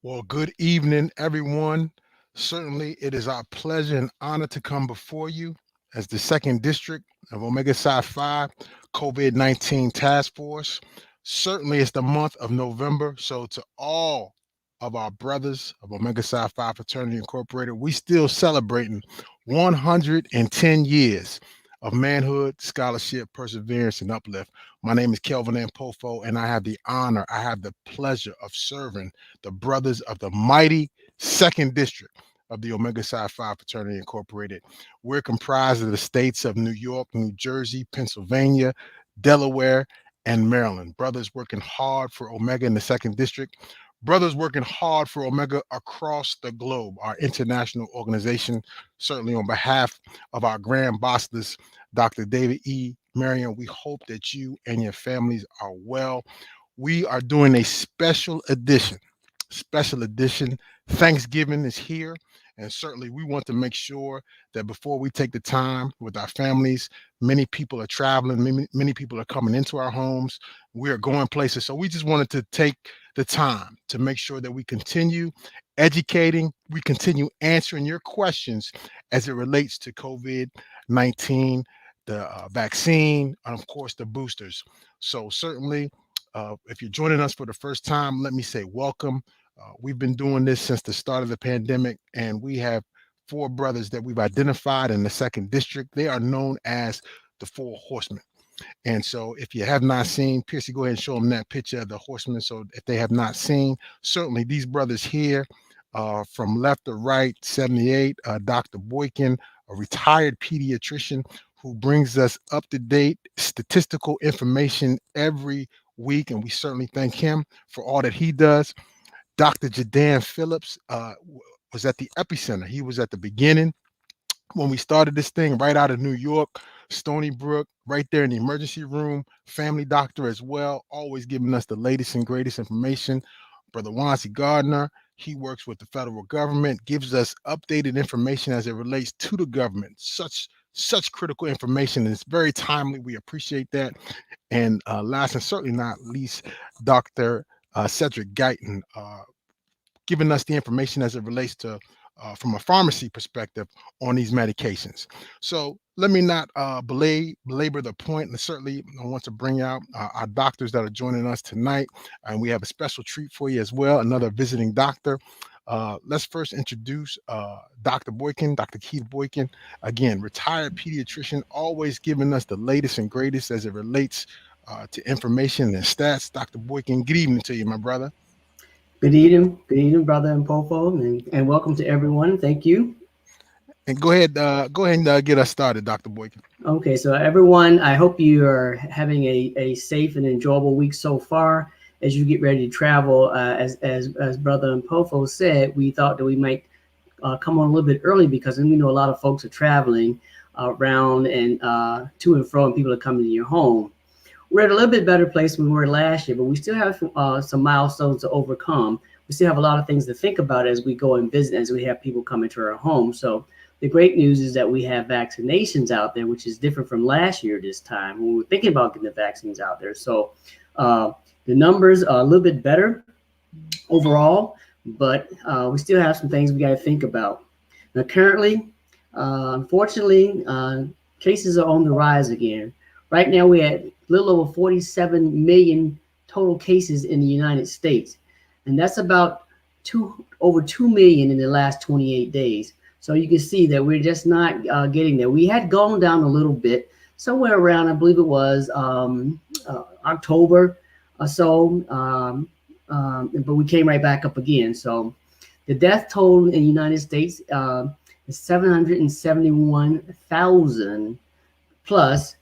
Well, good evening, everyone. Certainly, it is our pleasure and honor to come before you as the second district of Omega Psi Phi COVID-19 Task Force. Certainly, it's the month of November. So, to all of our brothers of Omega Psi Phi Fraternity Incorporated, we still celebrating 110 years of manhood, scholarship, perseverance, and uplift. My name is Kelvin Ampofo, and I have the honor, I have the pleasure of serving the brothers of the mighty second district of the Omega Psi Phi Fraternity Incorporated. We're comprised of the states of New York, New Jersey, Pennsylvania, Delaware, and Maryland. Brothers working hard for Omega in the second district. Brothers working hard for Omega across the globe, our international organization, certainly on behalf of our grand bosses, Dr. David E. Marion, we hope that you and your families are well. We are doing a special edition. Thanksgiving is here, and certainly we want to make sure that before we take the time with our families, many people are traveling, many people are coming into our homes, we are going places. So we just wanted to take the time to make sure that we continue educating, we continue answering your questions as it relates to COVID-19, the vaccine, and of course the boosters. So certainly, if you're joining us for the first time, let me say welcome. We've been doing this since the start of the pandemic, and we have four brothers that we've identified in the second district. They are known as the Four Horsemen. And so, if you have not seen, Piercy, go ahead and show them that picture of the horsemen. So, if they have not seen, certainly these brothers here, from left to right, 78, Dr. Boykin, a retired pediatrician who brings us up to date statistical information every week. And we certainly thank him for all that he does. Dr. Jedan Phillips was at the epicenter. He was at the beginning when we started this thing right out of New York, Stony Brook, right there in the emergency room, family doctor as well, always giving us the latest and greatest information. Brother Wonzie Gardner, he works with the federal government, gives us updated information as it relates to the government. Such critical information. It's very timely. We appreciate that. And last and certainly not least, Dr. Cedric Guyton, giving us the information as it relates to from a pharmacy perspective on these medications. So let me not belabor the point, and certainly I want to bring out our doctors that are joining us tonight, and we have a special treat for you as well, another visiting doctor. Let's first introduce Dr. Boykin, Dr. Keith Boykin, again, retired pediatrician, always giving us the latest and greatest as it relates to information and stats. Dr. Boykin, good evening to you, my brother. Good evening, brother and Popo, and welcome to everyone. Thank you. And go ahead and get us started, Dr. Boykin. Okay, so everyone, I hope you are having a safe and enjoyable week so far as you get ready to travel. As brother and Popo said, we thought that we might come on a little bit early because we know a lot of folks are traveling around and to and fro, and people are coming to your home. We're at a little bit better place than we were last year, but we still have some milestones to overcome. We still have a lot of things to think about as we go and visit, as we have people come into our home. So the great news is that we have vaccinations out there, which is different from last year this time when we were thinking about getting the vaccines out there. So the numbers are a little bit better overall, but we still have some things we got to think about. Now, currently, unfortunately, cases are on the rise again. Right now, we're at a little over 47 million total cases in the United States. And that's about over 2 million in the last 28 days. So you can see that we're just not getting there. We had gone down a little bit, somewhere around, I believe it was October or so. But we came right back up again. So the death toll in the United States is 771,000 plus,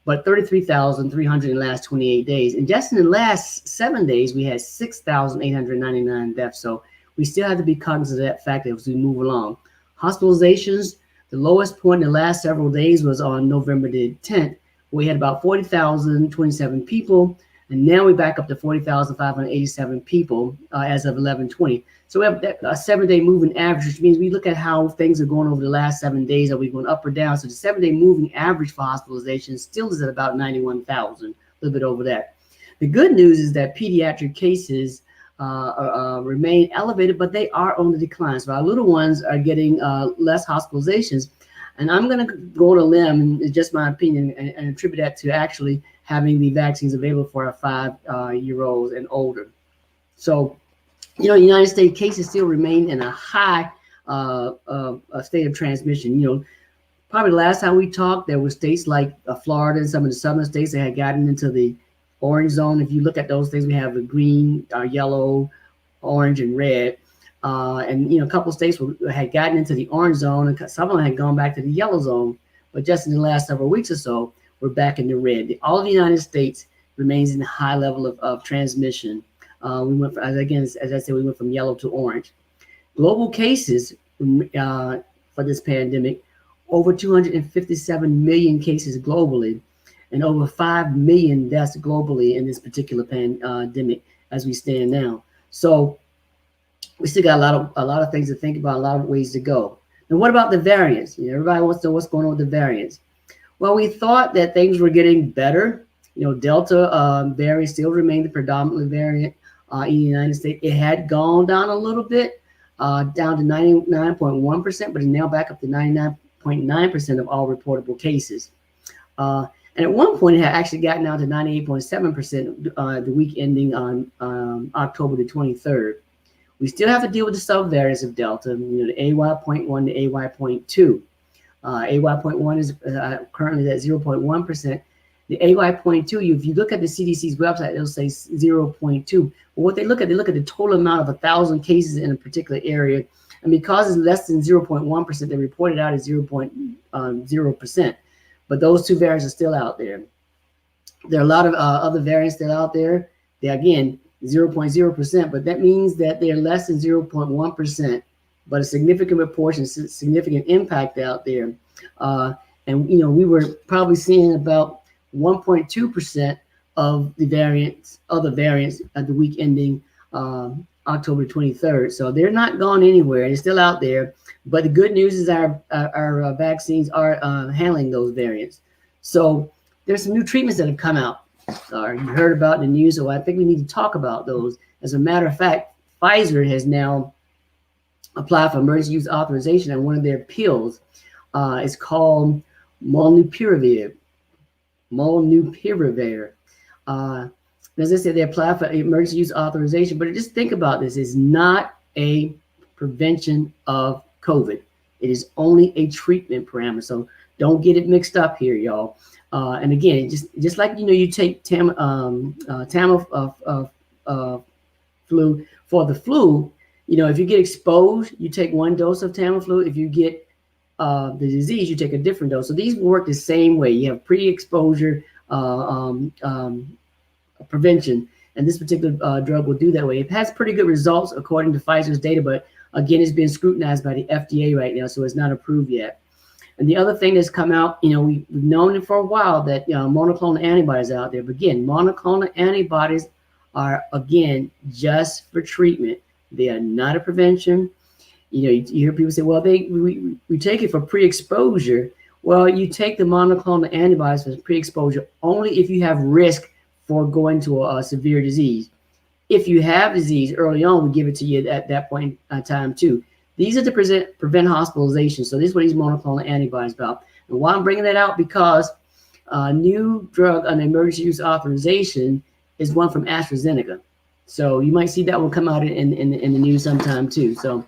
but 33,300 in the last 28 days. And just in the last 7 days, we had 6,899 deaths. So we still have to be cognizant of that fact as we move along. Hospitalizations, the lowest point in the last several days was on November the 10th. We had about 40,027 people. And now we're back up to 40,587 people as of 11/20. So we have a 7-day moving average, which means we look at how things are going over the last 7 days. Are we going up or down? So the 7-day moving average for hospitalization still is at about 91,000, a little bit over that. The good news is that pediatric cases remain elevated, but they are on the decline. So our little ones are getting less hospitalizations. And I'm going to go on a limb, and it's just my opinion, and attribute that to actually having the vaccines available for our 5-year-olds and older. So, you know, United States cases still remain in a high state of transmission. You know, probably the last time we talked, there were states like Florida and some of the southern states that had gotten into the orange zone. If you look at those things, we have the green, yellow, orange, and red. And, you know, a couple of states had gotten into the orange zone, and some of them had gone back to the yellow zone. But just in the last several weeks or so, we're back in the red. All of the United States remains in a high level of transmission. We went, as I said, we went from yellow to orange. Global cases for this pandemic, over 257 million cases globally, and over 5 million deaths globally in this particular pandemic as we stand now. So we still got a lot of things to think about, a lot of ways to go. And what about the variants? You know, everybody wants to know what's going on with the variants. Well, we thought that things were getting better. You know, Delta variant still remained the predominant variant in the United States. It had gone down a little bit, down to 99.1%, but is now back up to 99.9% of all reportable cases. And at one point, it had actually gotten down to 98.7% the week ending on October the 23rd. We still have to deal with the subvariants of Delta, you know, the AY.1 to AY.2. AY.1 is currently at 0.1%. The AY.2, if you look at the CDC's website, it'll say 0.2. Well, what they look at the total amount of 1,000 cases in a particular area. And because it's less than 0.1%, they report it out as 0.0%. But those two variants are still out there. There are a lot of other variants that are out there. They, again, 0.0%, but that means that they're less than 0.1%, but a significant proportion, significant impact out there. And, you know, we were probably seeing about 1.2% of the variants, other variants at the week ending October 23rd. So they're not gone anywhere. They're still out there. But the good news is our vaccines are handling those variants. So there's some new treatments that have come out. You heard about in the news, so I think we need to talk about those. As a matter of fact, Pfizer has now applied for emergency use authorization on one of their pills. It's called molnupiravir. As I said, they applied for emergency use authorization, but just think about this. It's not a prevention of COVID. It is only a treatment parameter. So don't get it mixed up here, y'all. And again, just like, you know, you take Tamiflu for the flu, you know, if you get exposed, you take one dose of Tamiflu. If you get the disease, you take a different dose. So these work the same way. You have pre-exposure prevention, and this particular drug will do that way. It has pretty good results according to Pfizer's data, but again, it's being scrutinized by the FDA right now, so it's not approved yet. And the other thing that's come out, you know, we've known it for a while that, you know, monoclonal antibodies are out there. But again, monoclonal antibodies are, again, just for treatment. They are not a prevention. You know, you hear people say, well, we take it for pre-exposure. Well, you take the monoclonal antibodies for pre-exposure only if you have risk for going to a severe disease. If you have disease early on, we give it to you at that point in time too. These are to prevent hospitalization. So this is what these monoclonal antibodies about. And why I'm bringing that out, because a new drug on emergency use authorization is one from AstraZeneca. So you might see that one come out in the news sometime too. So,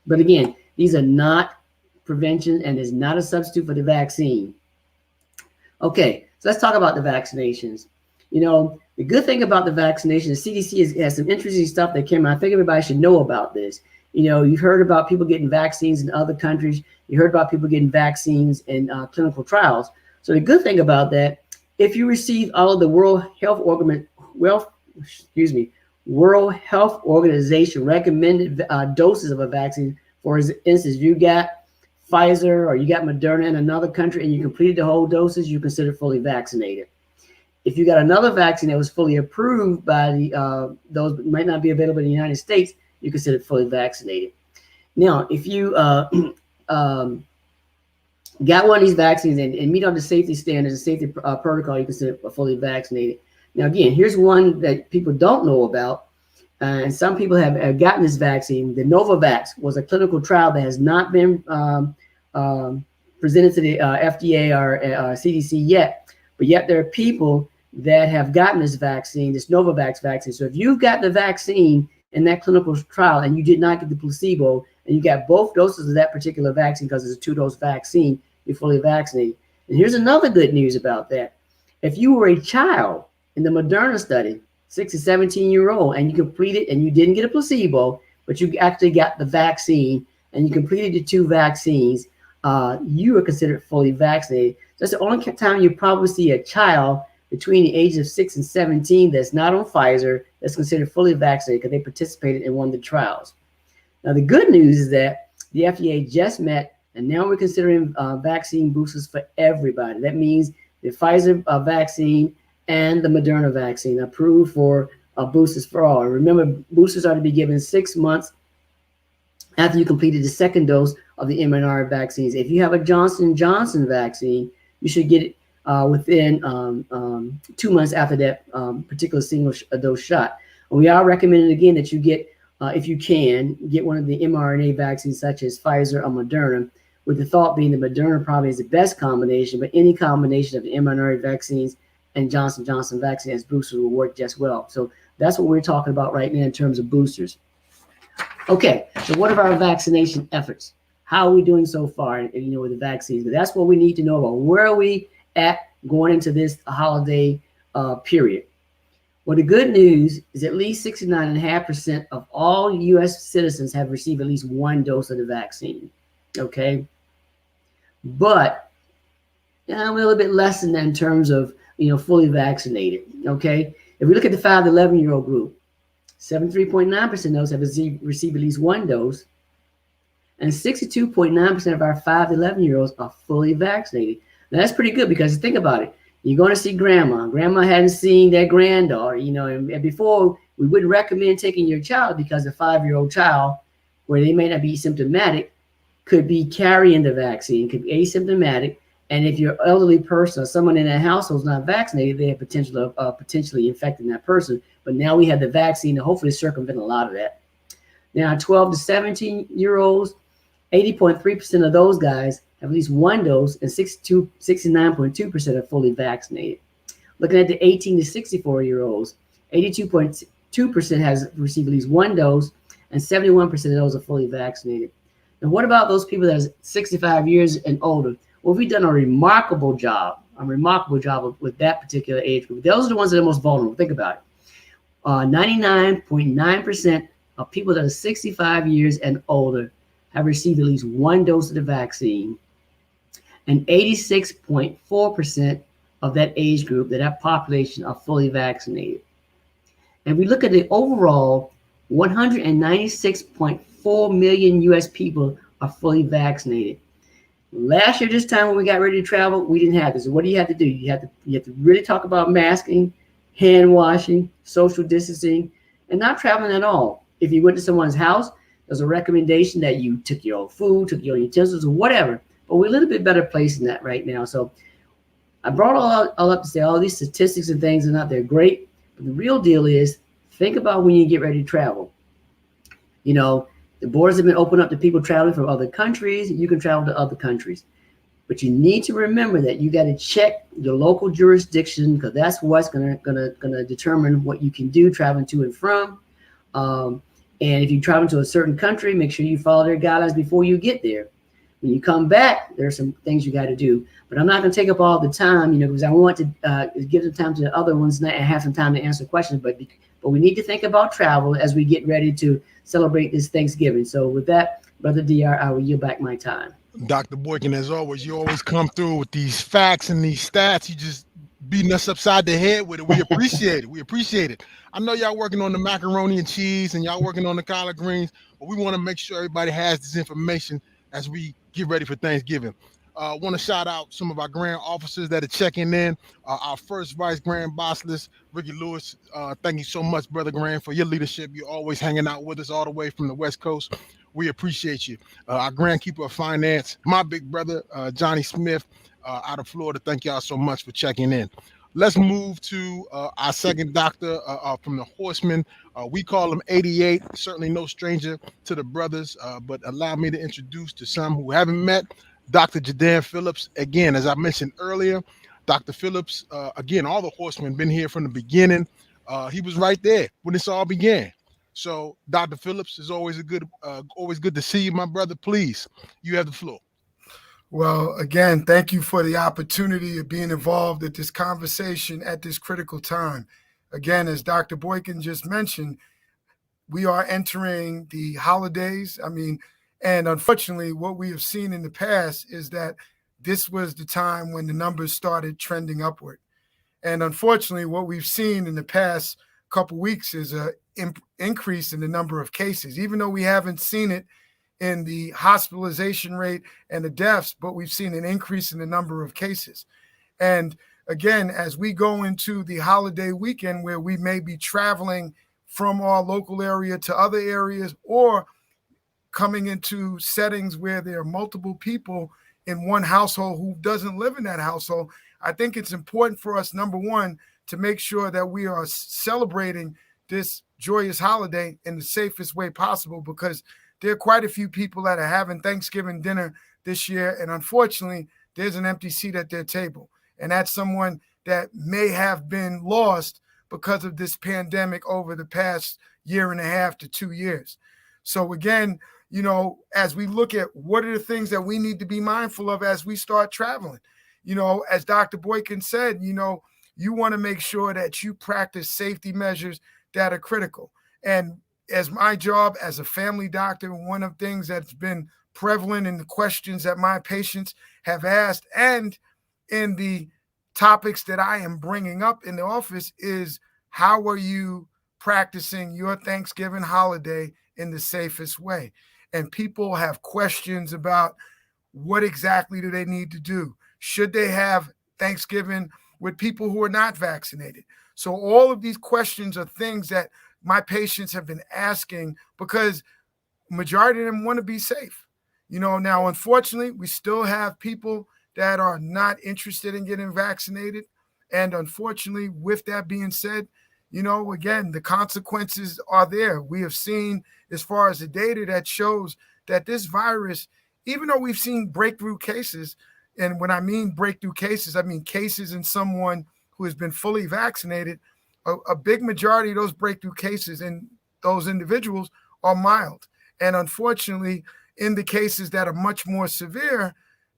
but again, these are not prevention and is not a substitute for the vaccine. Okay, so let's talk about the vaccinations. You know, the good thing about the vaccination, the CDC has some interesting stuff that came out. I think everybody should know about this. You know, you've heard about people getting vaccines in other countries. You heard about people getting vaccines in clinical trials. So the good thing about that, if you receive all of the World Health Organization recommended doses of a vaccine, for instance, if you got Pfizer or you got Moderna in another country and you completed the whole doses, you consider fully vaccinated. If you got another vaccine that was fully approved by the those might not be available in the United States, you consider fully vaccinated. Now, if you got one of these vaccines and meet all the safety standards and safety protocol, you consider fully vaccinated. Now, again, here's one that people don't know about. and some people have gotten this vaccine. The Novavax was a clinical trial that has not been presented to the FDA or CDC yet, but yet there are people that have gotten this vaccine, this Novavax vaccine. So if you've got the vaccine in that clinical trial and you did not get the placebo, and you got both doses of that particular vaccine because it's a 2-dose vaccine, you're fully vaccinated. And here's another good news about that. If you were a child in the Moderna study, 6 to 17-year-old, and you completed and you didn't get a placebo, but you actually got the vaccine and you completed the 2 vaccines, you are considered fully vaccinated. That's the only time you probably see a child between the ages of 6 and 17 that's not on Pfizer that's considered fully vaccinated because they participated in one of the trials. Now, the good news is that the FDA just met, and now we're considering vaccine boosters for everybody. That means the Pfizer vaccine and the Moderna vaccine approved for boosters for all. And remember, boosters are to be given 6 months after you completed the 2nd dose of the mRNA vaccines. If you have a Johnson & Johnson vaccine, you should get it within 2 months after that particular single dose shot. And we are recommending again that you get, if you can, get one of the mRNA vaccines such as Pfizer or Moderna, with the thought being the Moderna probably is the best combination, but any combination of the mRNA vaccines and Johnson & Johnson vaccine as boosters will work just well. So that's what we're talking about right now in terms of boosters. Okay, so what are our vaccination efforts? How are we doing so far, with the vaccines? But that's what we need to know about. Where are we at going into this holiday period? Well, the good news is at least 69.5% of all U.S. citizens have received at least 1 dose of the vaccine. Okay, but we're a little bit less than that in terms of fully vaccinated. Okay, if we look at the 5 to 11-year-old group, 73.9% of those have received at least 1 dose, and 62.9% of our 5 to 11-year-olds are fully vaccinated. Now, that's pretty good because think about it. You're going to see grandma. Grandma hadn't seen their granddaughter, and before we wouldn't recommend taking your child because a 5-year-old child, where they may not be symptomatic, could be carrying the vaccine, could be asymptomatic. And if you're an elderly person or someone in that household is not vaccinated, they have potential of potentially infecting that person. But now we have the vaccine to hopefully circumvent a lot of that. Now, 12 to 17-year-olds, 80.3% of those guys have at least 1 dose, and 69.2% are fully vaccinated. Looking at the 18 to 64-year-olds, 82.2% has received at least 1 dose, and 71% of those are fully vaccinated. Now, what about those people that are 65 years and older? Well, we've done a remarkable job with that particular age group. Those are the ones that are most vulnerable. Think about it. 99.9% of people that are 65 years and older have received at least 1 dose of the vaccine, and 86.4% of that age group, that population, are fully vaccinated. And we look at the overall, 196.4 million U.S. people are fully vaccinated. Last year, this time when we got ready to travel, we didn't have this. So what do you have to do? You have to really talk about masking, hand washing, social distancing, and not traveling at all. If you went to someone's house, there's a recommendation that you took your own food, took your own utensils, or whatever. But we're a little bit better placed than that right now. So I brought all up to say all these statistics and things are not, they're great. But the real deal is, think about when you get ready to travel. The borders have been opened up to people traveling from other countries. You can travel to other countries. But you need to remember that you got to check your local jurisdiction, because that's what's gonna determine what you can do traveling to and from. And if you travel to a certain country, make sure you follow their guidelines before you get there. When you come back, there's some things you got to do. But I'm not going to take up all the time, because I want to give the time to the other ones and have some time to answer questions. But we need to think about travel as we get ready to celebrate this Thanksgiving. So with that, Brother DR, I will yield back my time. Dr. Boykin, as always, you always come through with these facts and these stats. You just beating us upside the head with it. We appreciate it. We appreciate it. I know y'all working on the macaroni and cheese and y'all working on the collard greens, but we want to make sure everybody has this information as we get ready for Thanksgiving. Want to shout out some of our grand officers that are checking in. Our first Vice Grand Bossless, Ricky Lewis. Thank you so much, Brother Grand, for your leadership. You're always hanging out with us all the way from the West Coast. We appreciate you. Our Grand Keeper of Finance, my big brother, Johnny Smith, out of Florida. Thank y'all so much for checking in. let's move to our second doctor from the Horsemen. We call him 88. Certainly no stranger to the brothers, but allow me to introduce to some who haven't met Dr. Jedan Phillips. Again, as I mentioned earlier, Dr. Phillips, again, all the Horsemen been here from the beginning. He was right there when this all began. So, Dr. Phillips, is always good to see you, my brother. Please, you have the floor. Well, again, thank you for the opportunity of being involved at this conversation at this critical time. Again, as Dr. Boykin just mentioned, we are entering the holidays. And unfortunately, what we have seen in the past is that this was the time when the numbers started trending upward. And unfortunately, what we've seen in the past couple weeks is an increase in the number of cases, even though we haven't seen it in the hospitalization rate and the deaths, but we've seen an increase in the number of cases. And again, as we go into the holiday weekend where we may be traveling from our local area to other areas or coming into settings where there are multiple people in one household who doesn't live in that household, I think it's important for us, number one, to make sure that we are celebrating this joyous holiday in the safest way possible, because there are quite a few people that are having Thanksgiving dinner this year, and unfortunately, there's an empty seat at their table. And that's someone that may have been lost because of this pandemic over the past year and a half to 2 years. So again, as we look at what are the things that we need to be mindful of as we start traveling, as Dr. Boykin said, you want to make sure that you practice safety measures that are critical. And as my job as a family doctor, one of the things that's been prevalent in the questions that my patients have asked and in the topics that I am bringing up in the office is, how are you practicing your Thanksgiving holiday in the safest way? And people have questions about what exactly do they need to do? Should they have Thanksgiving with people who are not vaccinated? So all of these questions are things that my patients have been asking because majority of them want to be safe. Now, unfortunately, we still have people that are not interested in getting vaccinated. And unfortunately, with that being said, again, the consequences are there. We have seen, as far as the data that shows that this virus, even though we've seen breakthrough cases, and when I mean breakthrough cases, I mean cases in someone who has been fully vaccinated, a big majority of those breakthrough cases in those individuals are mild. And unfortunately, in the cases that are much more severe,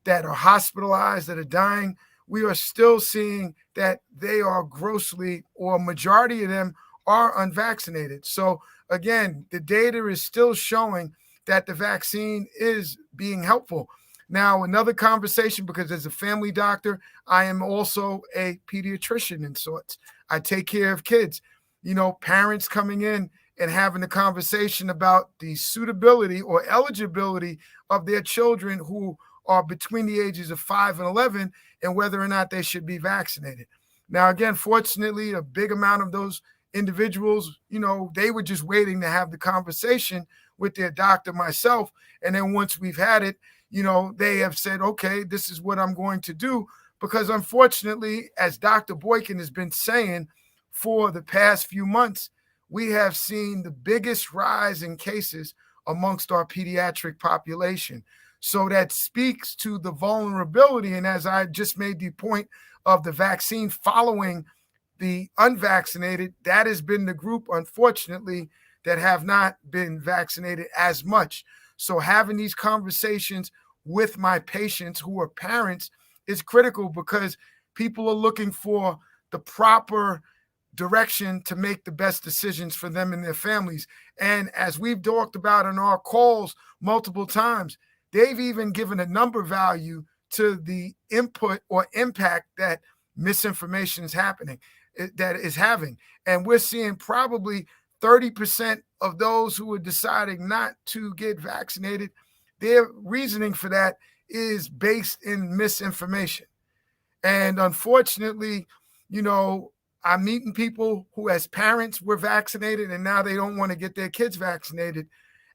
that are hospitalized, that are dying, we are still seeing that they are grossly, or majority of them are unvaccinated. So again, the data is still showing that the vaccine is being helpful. Now, another conversation, because as a family doctor, I am also a pediatrician in sorts. I take care of kids. Parents coming in and having a conversation about the suitability or eligibility of their children who are between the ages of 5 and 11 and whether or not they should be vaccinated. Now, again, fortunately, a big amount of those individuals, they were just waiting to have the conversation with their doctor, myself. And then once we've had it, they have said, okay, this is what I'm going to do. Because unfortunately, as Dr. Boykin has been saying for the past few months, we have seen the biggest rise in cases amongst our pediatric population. So that speaks to the vulnerability. And as I just made the point of the vaccine following the unvaccinated, that has been the group, unfortunately, that have not been vaccinated as much. So having these conversations with my patients who are parents is critical, because people are looking for the proper direction to make the best decisions for them and their families. And as we've talked about in our calls multiple times, they've even given a number value to the input or impact that misinformation is having. And we're seeing probably 30% of those who are deciding not to get vaccinated, their reasoning for that is based in misinformation. And unfortunately, I'm meeting people who as parents were vaccinated and now they don't want to get their kids vaccinated.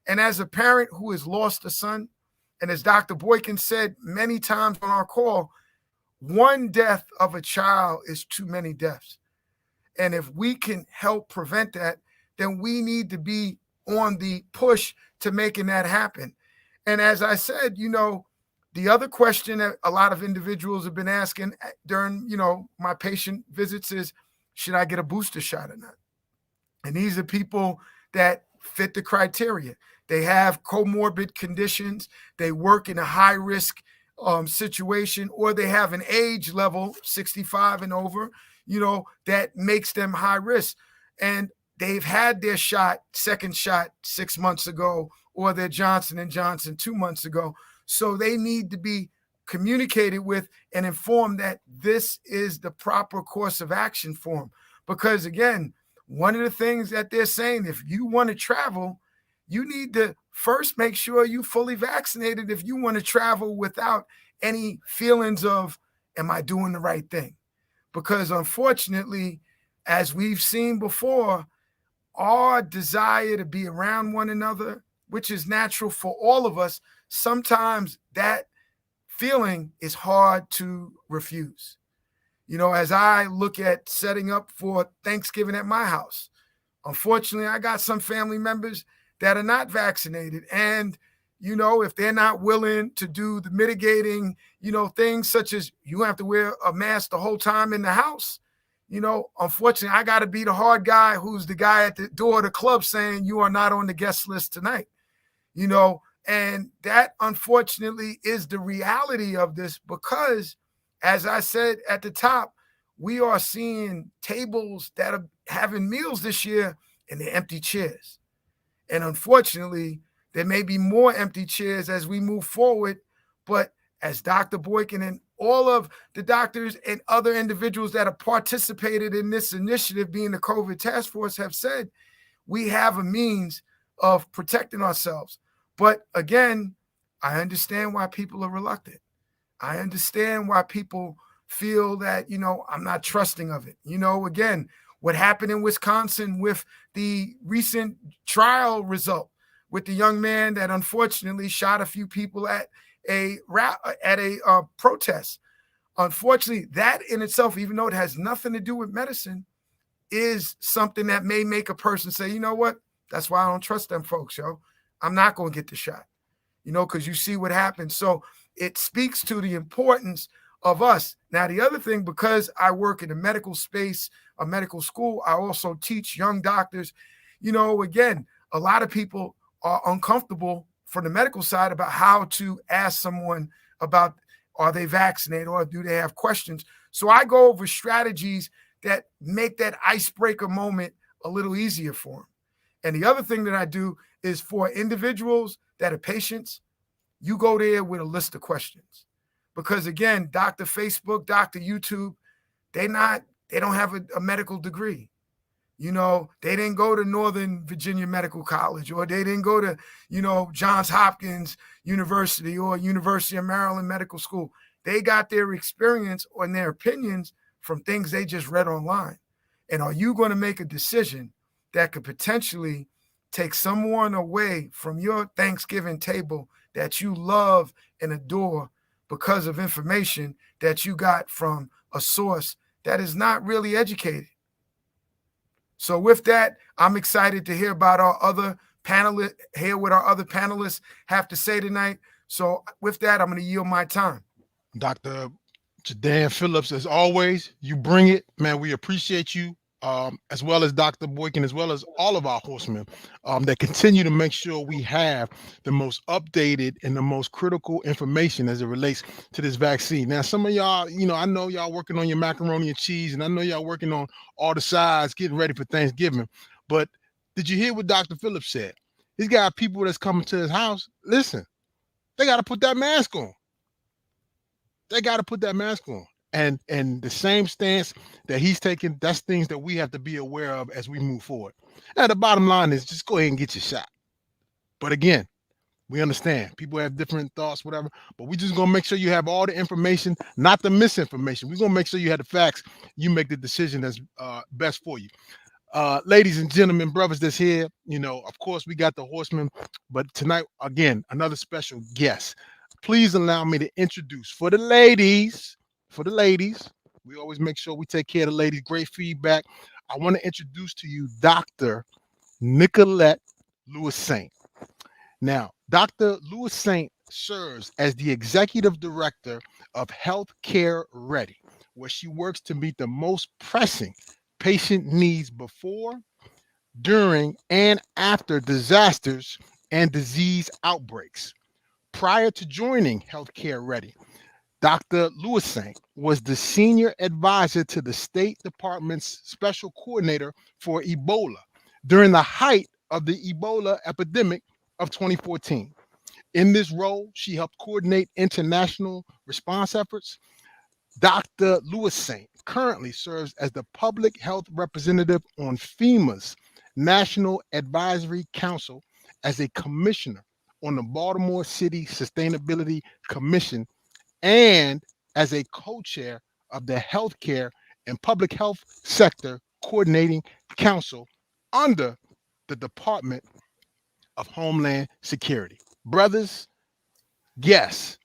And as a parent who has lost a son, and as Dr. Boykin said many times on our call, one death of a child is too many deaths. And if we can help prevent that, then we need to be on the push to making that happen. And as I said, the other question that a lot of individuals have been asking during, my patient visits is, should I get a booster shot or not? And these are people that fit the criteria. They have comorbid conditions. They work in a high risk situation, or they have an age level 65 and over, that makes them high risk. And they've had their second shot 6 months ago, or their Johnson & Johnson 2 months ago. So they need to be communicated with and informed that this is the proper course of action for them. Because again, one of the things that they're saying, if you want to travel, you need to first make sure you're fully vaccinated if you want to travel without any feelings of, am I doing the right thing? Because unfortunately, as we've seen before, our desire to be around one another, which is natural for all of us, sometimes that feeling is hard to refuse. As I look at setting up for Thanksgiving at my house, unfortunately, I got some family members that are not vaccinated. And, if they're not willing to do the mitigating, things such as you have to wear a mask the whole time in the house, unfortunately, I got to be the hard guy who's the guy at the door of the club saying you are not on the guest list tonight, and that unfortunately is the reality of this, because as I said at the top, we are seeing tables that are having meals this year and they're empty chairs. And unfortunately, there may be more empty chairs as we move forward. But as Dr. Boykin and all of the doctors and other individuals that have participated in this initiative, being the COVID task force, have said, we have a means of protecting ourselves. But again, I understand why people are reluctant. I understand why people feel that, I'm not trusting of it. Again, what happened in Wisconsin with the recent trial result with the young man that unfortunately shot a few people at a protest. Unfortunately, that in itself, even though it has nothing to do with medicine, is something that may make a person say, you know what? That's why I don't trust them folks, yo. I'm not going to get the shot, because you see what happens. So it speaks to the importance of us. Now, the other thing, because I work in a medical space, a medical school, I also teach young doctors. Again, a lot of people are uncomfortable from the medical side about how to ask someone about, are they vaccinated or do they have questions? So I go over strategies that make that icebreaker moment a little easier for them. And the other thing that I do is for individuals that are patients, you go there with a list of questions. Because again, Dr. Facebook, Dr. YouTube, they don't have a medical degree. They didn't go to Northern Virginia Medical College, or they didn't go to, Johns Hopkins University or University of Maryland Medical School. They got their experience and their opinions from things they just read online. And are you going to make a decision that could potentially take someone away from your Thanksgiving table that you love and adore because of information that you got from a source that is not really educated? So with that, I'm excited to hear about our other panelists, hear what our other panelists have to say tonight. So with that, I'm going to yield my time. Dr. Jedan Phillips, as always, you bring it, man. We appreciate you, as well as Dr. Boykin, as well as all of our horsemen that continue to make sure we have the most updated and the most critical information as it relates to this vaccine. Now, some of y'all, I know y'all working on your macaroni and cheese, and I know y'all working on all the sides, getting ready for Thanksgiving. But did you hear what Dr. Phillips said? He's got people that's coming to his house. Listen, they got to put that mask on. They got to put that mask on. And the same stance that he's taking, that's things that we have to be aware of as we move forward. Now, the bottom line is just go ahead and get your shot. But again, we understand people have different thoughts, whatever, but we just going to make sure you have all the information, not the misinformation. We're going to make sure you have the facts. You make the decision that's best for you. Ladies and gentlemen, brothers that's here, of course, we got the horsemen, but tonight, again, another special guest. Please allow me to introduce, for the ladies, for the ladies. We always make sure we take care of the ladies. Great feedback. I want to introduce to you Dr. Nicolette Lewis Saint. Now, Dr. Lewis Saint serves as the executive director of Healthcare Ready, where she works to meet the most pressing patient needs before, during, and after disasters and disease outbreaks. Prior to joining Healthcare Ready, Dr. Lewis Saint was the senior advisor to the State Department's special coordinator for Ebola during the height of the Ebola epidemic of 2014. In this role, she helped coordinate international response efforts. Dr. Lewis Saint currently serves as the public health representative on FEMA's National Advisory Council as a commissioner on the Baltimore City Sustainability Commission and as a co-chair of the Healthcare and Public Health Sector Coordinating Council under the Department of Homeland Security. Brothers, yes,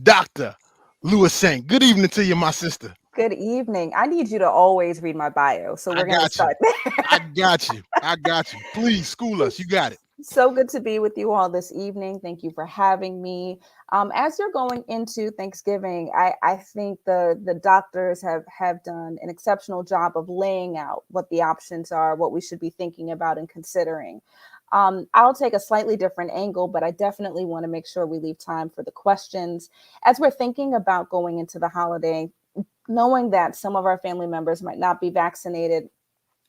Dr. Lewis Saint. Good evening to you, my sister. Good evening. I need you to always read my bio. So we're going to start there. I got you. I got you. Please school us. You got it. So good to be with you all this evening. Thank you for having me. As you're going into Thanksgiving, I think the doctors have done an exceptional job of laying out what the options are, what we should be thinking about and considering. I'll take a slightly different angle, but I definitely want to make sure we leave time for the questions. As we're thinking about going into the holiday, knowing that some of our family members might not be vaccinated,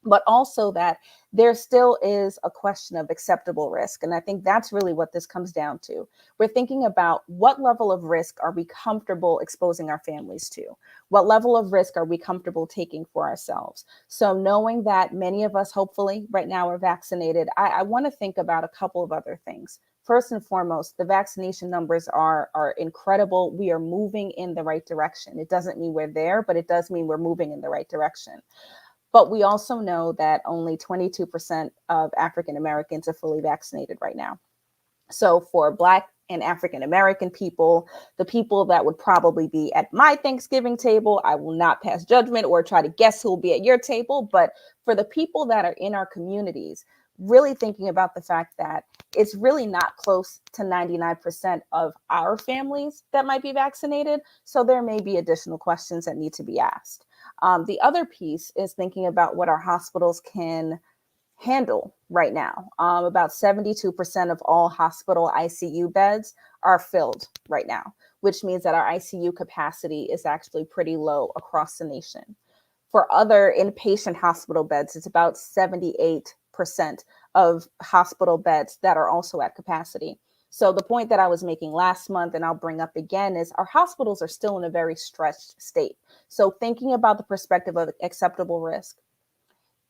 but also that there still is a question of acceptable risk. And I think that's really what this comes down to. We're thinking about what level of risk are we comfortable exposing our families to? What level of risk are we comfortable taking for ourselves? So knowing that many of us, hopefully, right now are vaccinated, I want to think about a couple of other things. First and foremost, the vaccination numbers are incredible. We are moving in the right direction. It doesn't mean we're there, but it does mean we're moving in the right direction. But we also know that only 22% of African Americans are fully vaccinated right now. So for Black and African American people, the people that would probably be at my Thanksgiving table, I will not pass judgment or try to guess who will be at your table. But for the people that are in our communities, really thinking about the fact that it's really not close to 99% of our families that might be vaccinated. So there may be additional questions that need to be asked. The other piece is thinking about what our hospitals can handle right now. About 72% of all hospital ICU beds are filled right now, which means that our ICU capacity is actually pretty low across the nation. For other inpatient hospital beds, it's about 78% of hospital beds that are also at capacity. So the point that I was making last month, and I'll bring up again, is our hospitals are still in a very stretched state. So thinking about the perspective of acceptable risk,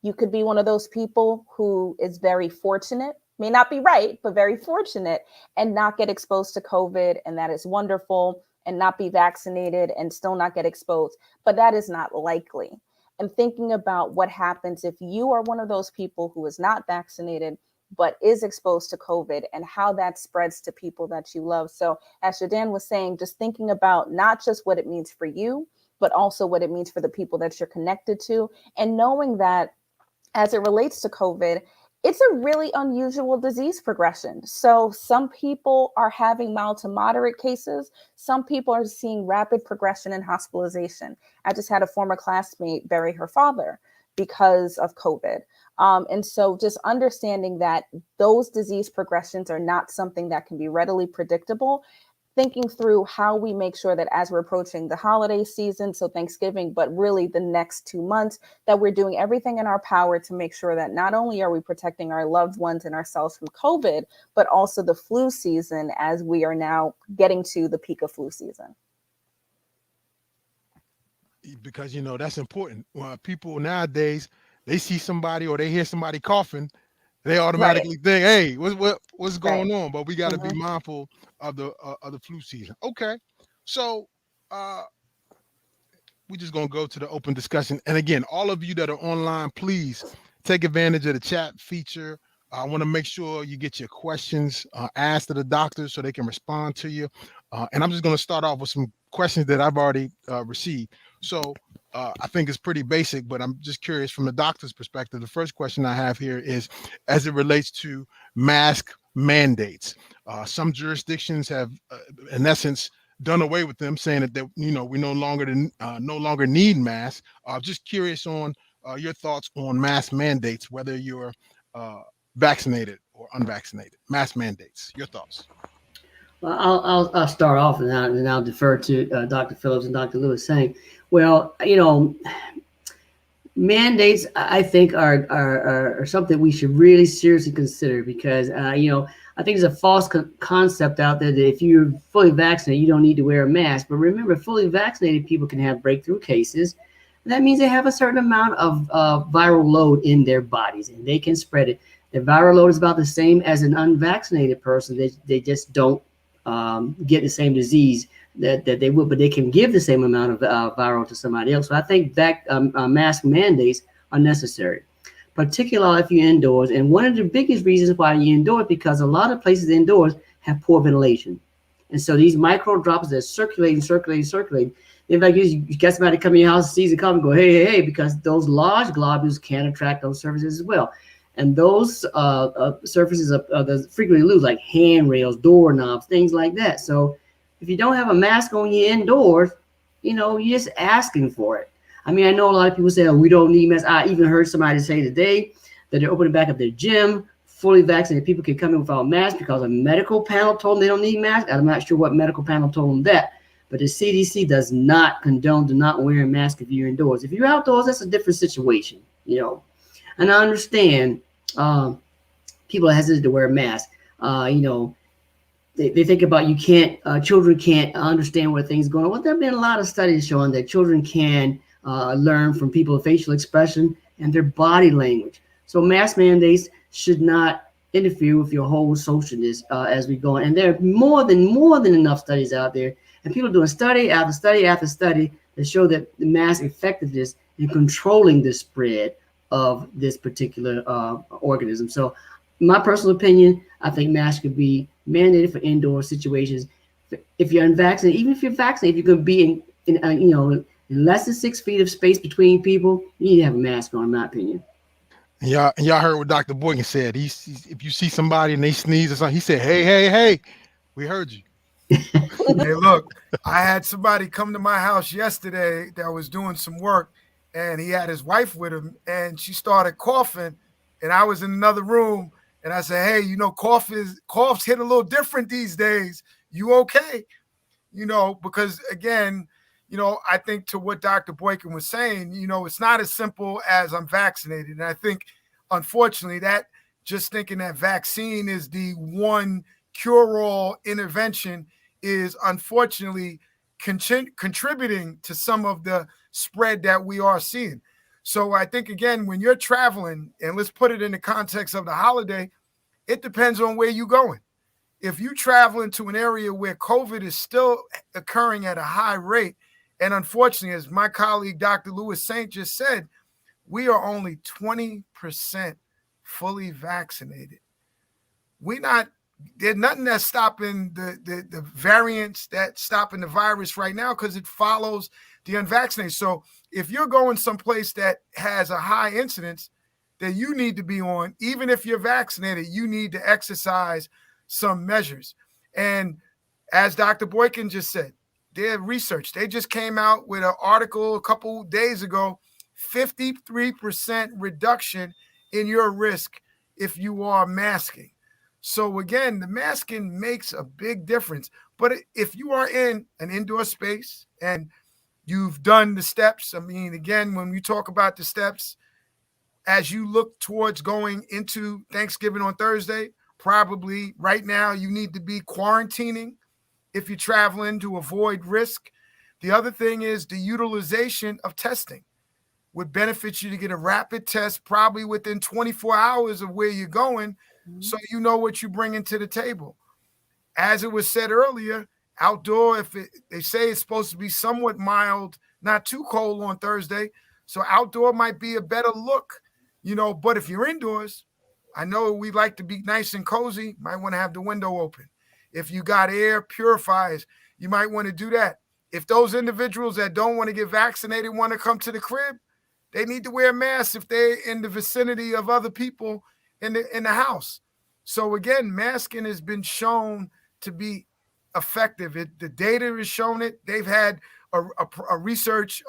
you could be one of those people who is very fortunate, may not be right, but very fortunate, and not get exposed to COVID. And that is wonderful, and not be vaccinated and still not get exposed. But that is not likely. And thinking about what happens if you are one of those people who is not vaccinated, but is exposed to COVID, and how that spreads to people that you love. So as Jedan was saying, just thinking about not just what it means for you, but also what it means for the people that you're connected to, and knowing that as it relates to COVID, it's a really unusual disease progression. So some people are having mild to moderate cases. Some people are seeing rapid progression and hospitalization. I just had a former classmate bury her father because of COVID. And so just understanding that those disease progressions are not something that can be readily predictable, thinking through how we make sure that as we're approaching the holiday season, so Thanksgiving, but really the next 2 months, that we're doing everything in our power to make sure that not only are we protecting our loved ones and ourselves from COVID, but also the flu season as we are now getting to the peak of flu season. Because, you know, that's important. People nowadays, they see somebody or they hear somebody coughing, they automatically think, hey, what's going on? But we got to be mindful of the flu season. Okay. So we're just going to go to the open discussion. And again, all of you that are online, please take advantage of the chat feature. I want to make sure you get your questions asked to the doctors so they can respond to you. And I'm just going to start off with some questions that I've already received. So I think it's pretty basic, but I'm just curious from the doctor's perspective. The first question I have here is as it relates to mask mandates. Some jurisdictions have, in essence, done away with them, saying that we no longer need masks. Just curious on your thoughts on mask mandates, whether you're vaccinated or unvaccinated. Mask mandates. Your thoughts? Well, I'll start off and I'll defer to Dr. Phillips and Dr. Lewis saying, well, mandates I think are something we should really seriously consider because I think there's a false concept out there that if you're fully vaccinated, you don't need to wear a mask. But remember, fully vaccinated people can have breakthrough cases. That means they have a certain amount of viral load in their bodies and they can spread it. The viral load is about the same as an unvaccinated person. They just don't get the same disease that they would, but they can give the same amount of viral to somebody else. So I think that mask mandates are necessary, particularly if you're indoors. And one of the biggest reasons why you're indoors because a lot of places indoors have poor ventilation. And so these micro droplets are circulating. In fact, you get somebody come in your house, sees it come and go, hey, because those large globules can attract those surfaces as well. And those surfaces are frequently loose, like handrails, doorknobs, things like that. So if you don't have a mask on you indoors, you're just asking for it. I mean, I know a lot of people say, oh, we don't need masks. I even heard somebody say today that they're opening back up their gym, fully vaccinated people can come in without masks because a medical panel told them they don't need masks. I'm not sure what medical panel told them that. But the CDC does not condone not wearing a mask if you're indoors. If you're outdoors, that's a different situation, And I understand people are hesitant to wear a mask. They think about children can't understand what things are going on. Well, there have been a lot of studies showing that children can learn from people's facial expression and their body language. So mask mandates should not interfere with your whole socialness as we go on. And there are more than enough studies out there. And people doing study after study after study that show that the mask effectiveness in controlling the spread of this particular organism. So my personal opinion, I think masks could be mandated for indoor situations. If you're unvaccinated, even if you're vaccinated, if you're going to be in less than 6 feet of space between people, you need to have a mask on, in my opinion. And y'all heard what Dr. Boykin said. If you see somebody and they sneeze or something, he said, hey, we heard you. Hey, look, I had somebody come to my house yesterday that was doing some work, and he had his wife with him, and she started coughing, and I was in another room, and I said, hey, coughs hit a little different these days. You okay? Because again, I think to what Dr. Boykin was saying, it's not as simple as I'm vaccinated. And I think, unfortunately, that just thinking that vaccine is the one cure-all intervention is unfortunately contributing to some of the spread that we are seeing. So I think, again, when you're traveling, and let's put it in the context of the holiday, it depends on where you're going. If you travel into an area where COVID is still occurring at a high rate, and unfortunately, as my colleague, Dr. Lewis Saint just said, we are only 20% fully vaccinated. There's nothing that's stopping the variants that's stopping the virus right now because it follows the unvaccinated. So if you're going someplace that has a high incidence that you need to be on, even if you're vaccinated, you need to exercise some measures. And as Dr. Boykin just said, their research, they just came out with an article a couple days ago, 53% reduction in your risk if you are masking. So again, the masking makes a big difference. But if you are in an indoor space and you've done the steps, I mean, again, when we talk about the steps, as you look towards going into Thanksgiving on Thursday, probably right now you need to be quarantining if you're traveling to avoid risk. The other thing is the utilization of testing would benefit you to get a rapid test probably within 24 hours of where you're going, so you know what you're bringing to the table. As it was said earlier, outdoor, they say it's supposed to be somewhat mild, not too cold on Thursday, so outdoor might be a better look, but if you're indoors, I know we like to be nice and cozy, might want to have the window open. If you got air purifiers, you might want to do that. if those individuals that don't want to get vaccinated want to come to the crib, they need to wear masks if they're in the vicinity of other people in the house. So again, masking has been shown to be effective. The data has shown it. They've had a research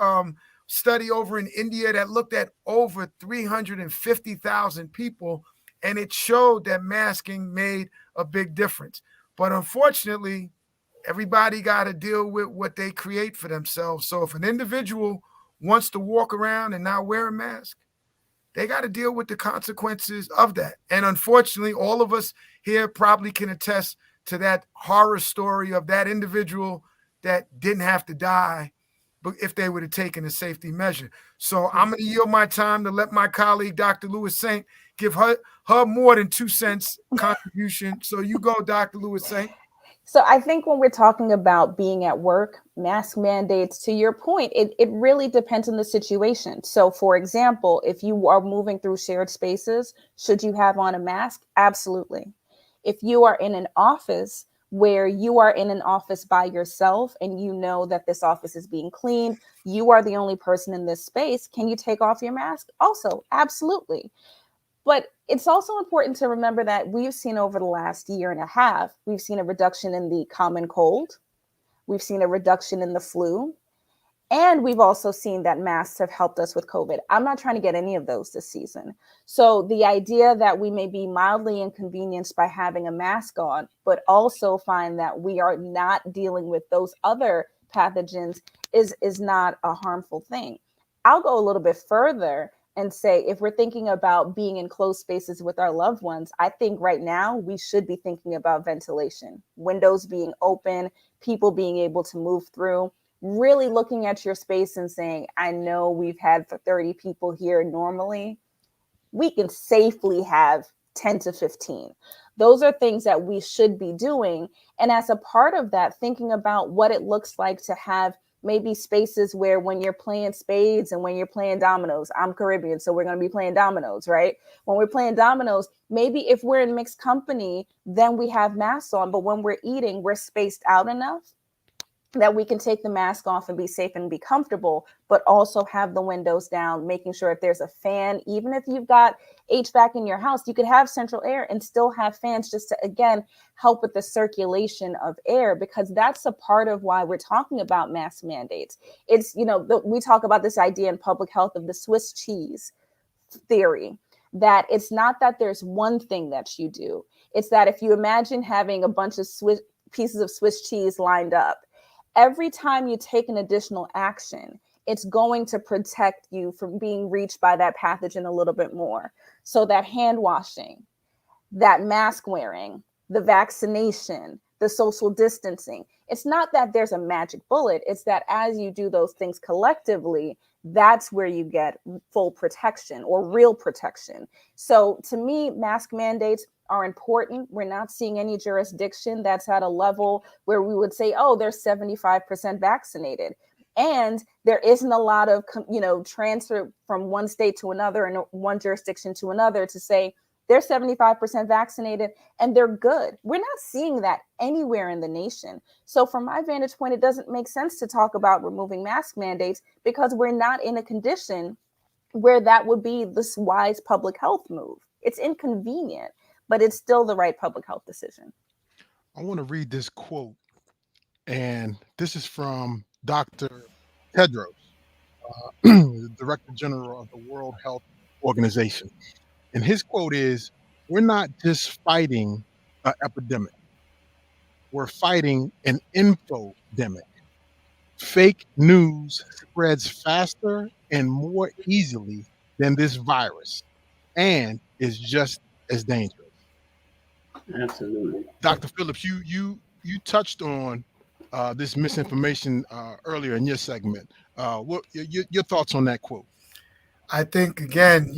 study over in India that looked at over 350,000 people, and it showed that masking made a big difference. But unfortunately, everybody got to deal with what they create for themselves. So if an individual wants to walk around and not wear a mask, they got to deal with the consequences of that. And unfortunately, all of us here probably can attest to that horror story of that individual that didn't have to die, but if they would have taken a safety measure. So I'm going to yield my time to let my colleague, Dr. Lewis Saint, give her more than 2 cents contribution. So you go, Dr. Lewis Saint. So I think when we're talking about being at work, mask mandates, to your point, it really depends on the situation. So for example, if you are moving through shared spaces, should you have on a mask? Absolutely. If you are in an office where you are in an office by yourself and you know that this office is being cleaned, you are the only person in this space, can you take off your mask? Also, absolutely. But it's also important to remember that we've seen over the last year and a half, we've seen a reduction in the common cold. We've seen a reduction in the flu. And we've also seen that masks have helped us with COVID. I'm not trying to get any of those this season. So the idea that we may be mildly inconvenienced by having a mask on, but also find that we are not dealing with those other pathogens is not a harmful thing. I'll go a little bit further and say, if we're thinking about being in closed spaces with our loved ones, I think right now we should be thinking about ventilation, windows being open, people being able to move through, really looking at your space and saying, I know we've had 30 people here normally. We can safely have 10 to 15. Those are things that we should be doing. And as a part of that, thinking about what it looks like to have maybe spaces where when you're playing spades and when you're playing dominoes, I'm Caribbean, so we're going to be playing dominoes, right? When we're playing dominoes, maybe if we're in mixed company, then we have masks on, but when we're eating, we're spaced out enough that we can take the mask off and be safe and be comfortable, but also have the windows down, making sure if there's a fan, even if you've got HVAC in your house, you could have central air and still have fans just to, again, help with the circulation of air, because that's a part of why we're talking about mask mandates. It's, we talk about this idea in public health of the Swiss cheese theory, that it's not that there's one thing that you do. It's that if you imagine having a bunch of pieces of Swiss cheese lined up, every time you take an additional action, it's going to protect you from being reached by that pathogen a little bit more. So that hand washing, that mask wearing, the vaccination, the social distancing, it's not that there's a magic bullet. It's that as you do those things collectively, that's where you get full protection or real protection. So to me, mask mandates are important. We're not seeing any jurisdiction that's at a level where we would say, oh, they're 75% vaccinated. And there isn't a lot of, transfer from one state to another and one jurisdiction to another to say they're 75% vaccinated and they're good. We're not seeing that anywhere in the nation. So from my vantage point, it doesn't make sense to talk about removing mask mandates because we're not in a condition where that would be this wise public health move. It's inconvenient, but it's still the right public health decision. I want to read this quote, and this is from Dr. Tedros, the Director General of the World Health Organization. And his quote is, we're not just fighting an epidemic. We're fighting an infodemic. Fake news spreads faster and more easily than this virus and is just as dangerous. Absolutely. Dr. Phillips, you touched on this misinformation earlier in your segment. What your thoughts on that quote? I think, again,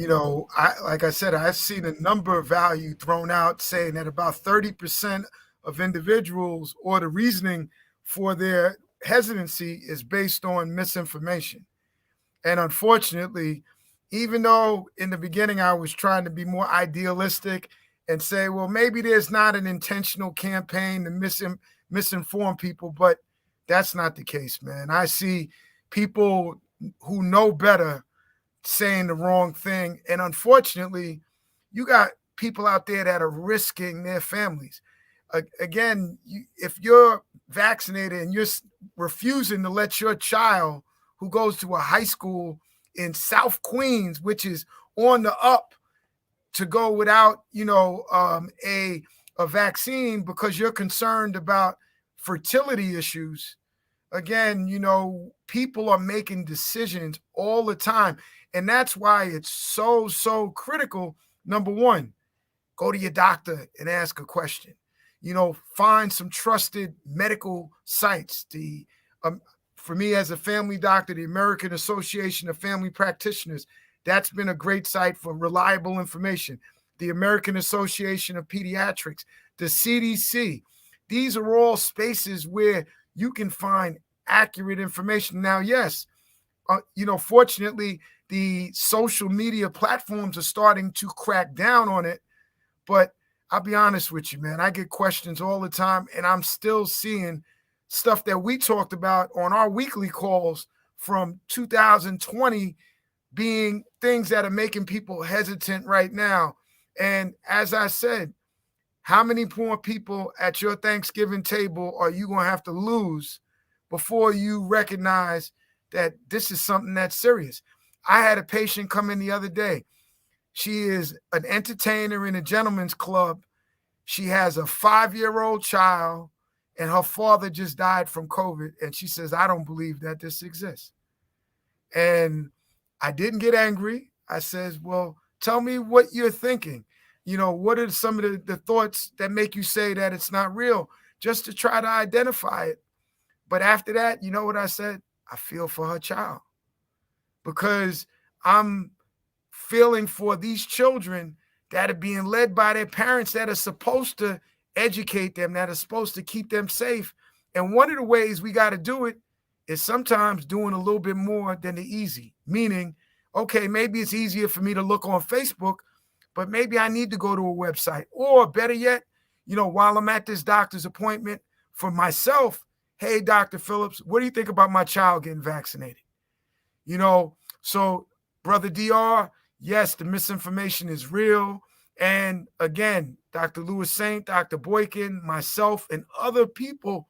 like I said, I've seen a number of value thrown out saying that about 30% of individuals, or the reasoning for their hesitancy, is based on misinformation. And unfortunately, even though in the beginning I was trying to be more idealistic and say, well, maybe there's not an intentional campaign to misinform people, but that's not the case, man. I see people who know better saying the wrong thing. And unfortunately, you got people out there that are risking their families. Again, if you're vaccinated and you're refusing to let your child who goes to a high school in South Queens, which is on the up, to go without, a vaccine because you're concerned about fertility issues. Again, people are making decisions all the time. And that's why it's so critical. Number one, go to your doctor and ask a question. Find some trusted medical sites. For me as a family doctor, the American Association of Family Practitioners, that's been a great site for reliable information. The American Association of Pediatrics, the CDC. These are all spaces where you can find accurate information. Now, yes, fortunately, the social media platforms are starting to crack down on it. But I'll be honest with you, man, I get questions all the time, and I'm still seeing stuff that we talked about on our weekly calls from 2020 being things that are making people hesitant right now. And as I said, how many poor people at your Thanksgiving table are you going to have to lose before you recognize that this is something that's serious? I had a patient come in the other day. She is an entertainer in a gentleman's club. She has a 5-year-old child, and her father just died from COVID. And she says, I don't believe that this exists. And I didn't get angry. I says, well, tell me what you're thinking. What are some of the thoughts that make you say that it's not real, just to try to identify it. But after that, you know what I said? I feel for her child, because I'm feeling for these children that are being led by their parents that are supposed to educate them, that are supposed to keep them safe. And one of the ways we got to do it is sometimes doing a little bit more than the easy, meaning, okay, maybe it's easier for me to look on Facebook, but maybe I need to go to a website, or better yet, while I'm at this doctor's appointment for myself, hey, Dr. Phillips, what do you think about my child getting vaccinated? So Brother DR, yes, the misinformation is real. And again, Dr. Lewis Saint, Dr. Boykin, myself, and other people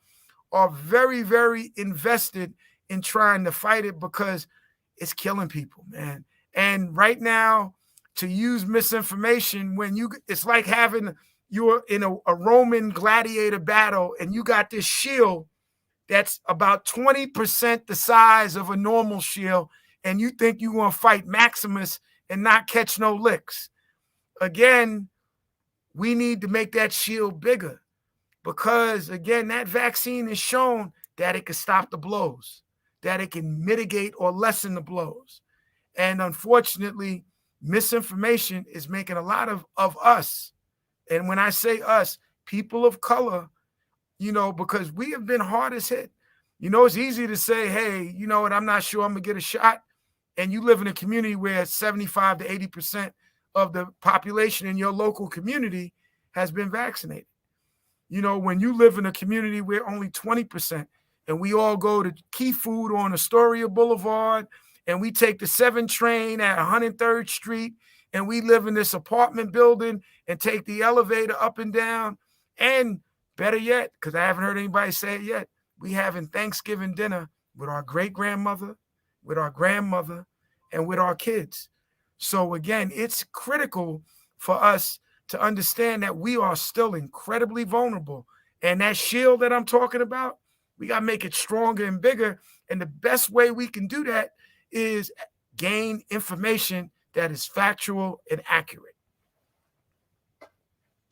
are very, very invested in trying to fight it, because it's killing people, man. And right now, to use misinformation it's like you're in a Roman gladiator battle and you got this shield that's about 20% the size of a normal shield, and you think you're going to fight Maximus and not catch no licks. Again, we need to make that shield bigger, because, again, that vaccine has shown that it can stop the blows, that it can mitigate or lessen the blows. And unfortunately, misinformation is making a lot of us, and when I say us, people of color, because we have been hardest hit. It's easy to say, hey, you know what, I'm not sure I'm going to get a shot. And you live in a community where 75 to 80% of the population in your local community has been vaccinated. When you live in a community where only 20%, and we all go to Key Food on Astoria Boulevard, and we take the 7 train at 103rd Street, and we live in this apartment building and take the elevator up and down. And better yet, because I haven't heard anybody say it yet, we having Thanksgiving dinner with our great-grandmother, with our grandmother, and with our kids. So again, it's critical for us to understand that we are still incredibly vulnerable. And that shield that I'm talking about, we got to make it stronger and bigger. And the best way we can do that is gain information that is factual and accurate.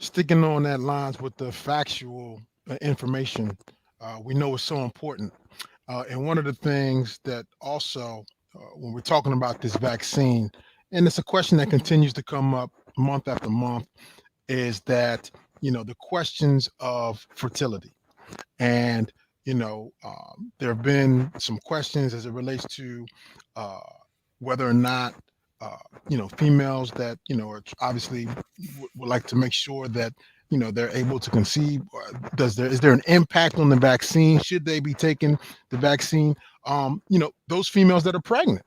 Sticking on that lines with the factual information, we know it's so important. And one of the things that also, when we're talking about this vaccine, and it's a question that continues to come up month after month, is that, the questions of fertility. And, there have been some questions as it relates to whether or not, females that, are obviously would like to make sure that they're able to conceive? Is there an impact on the vaccine? Should they be taking the vaccine? Those females that are pregnant,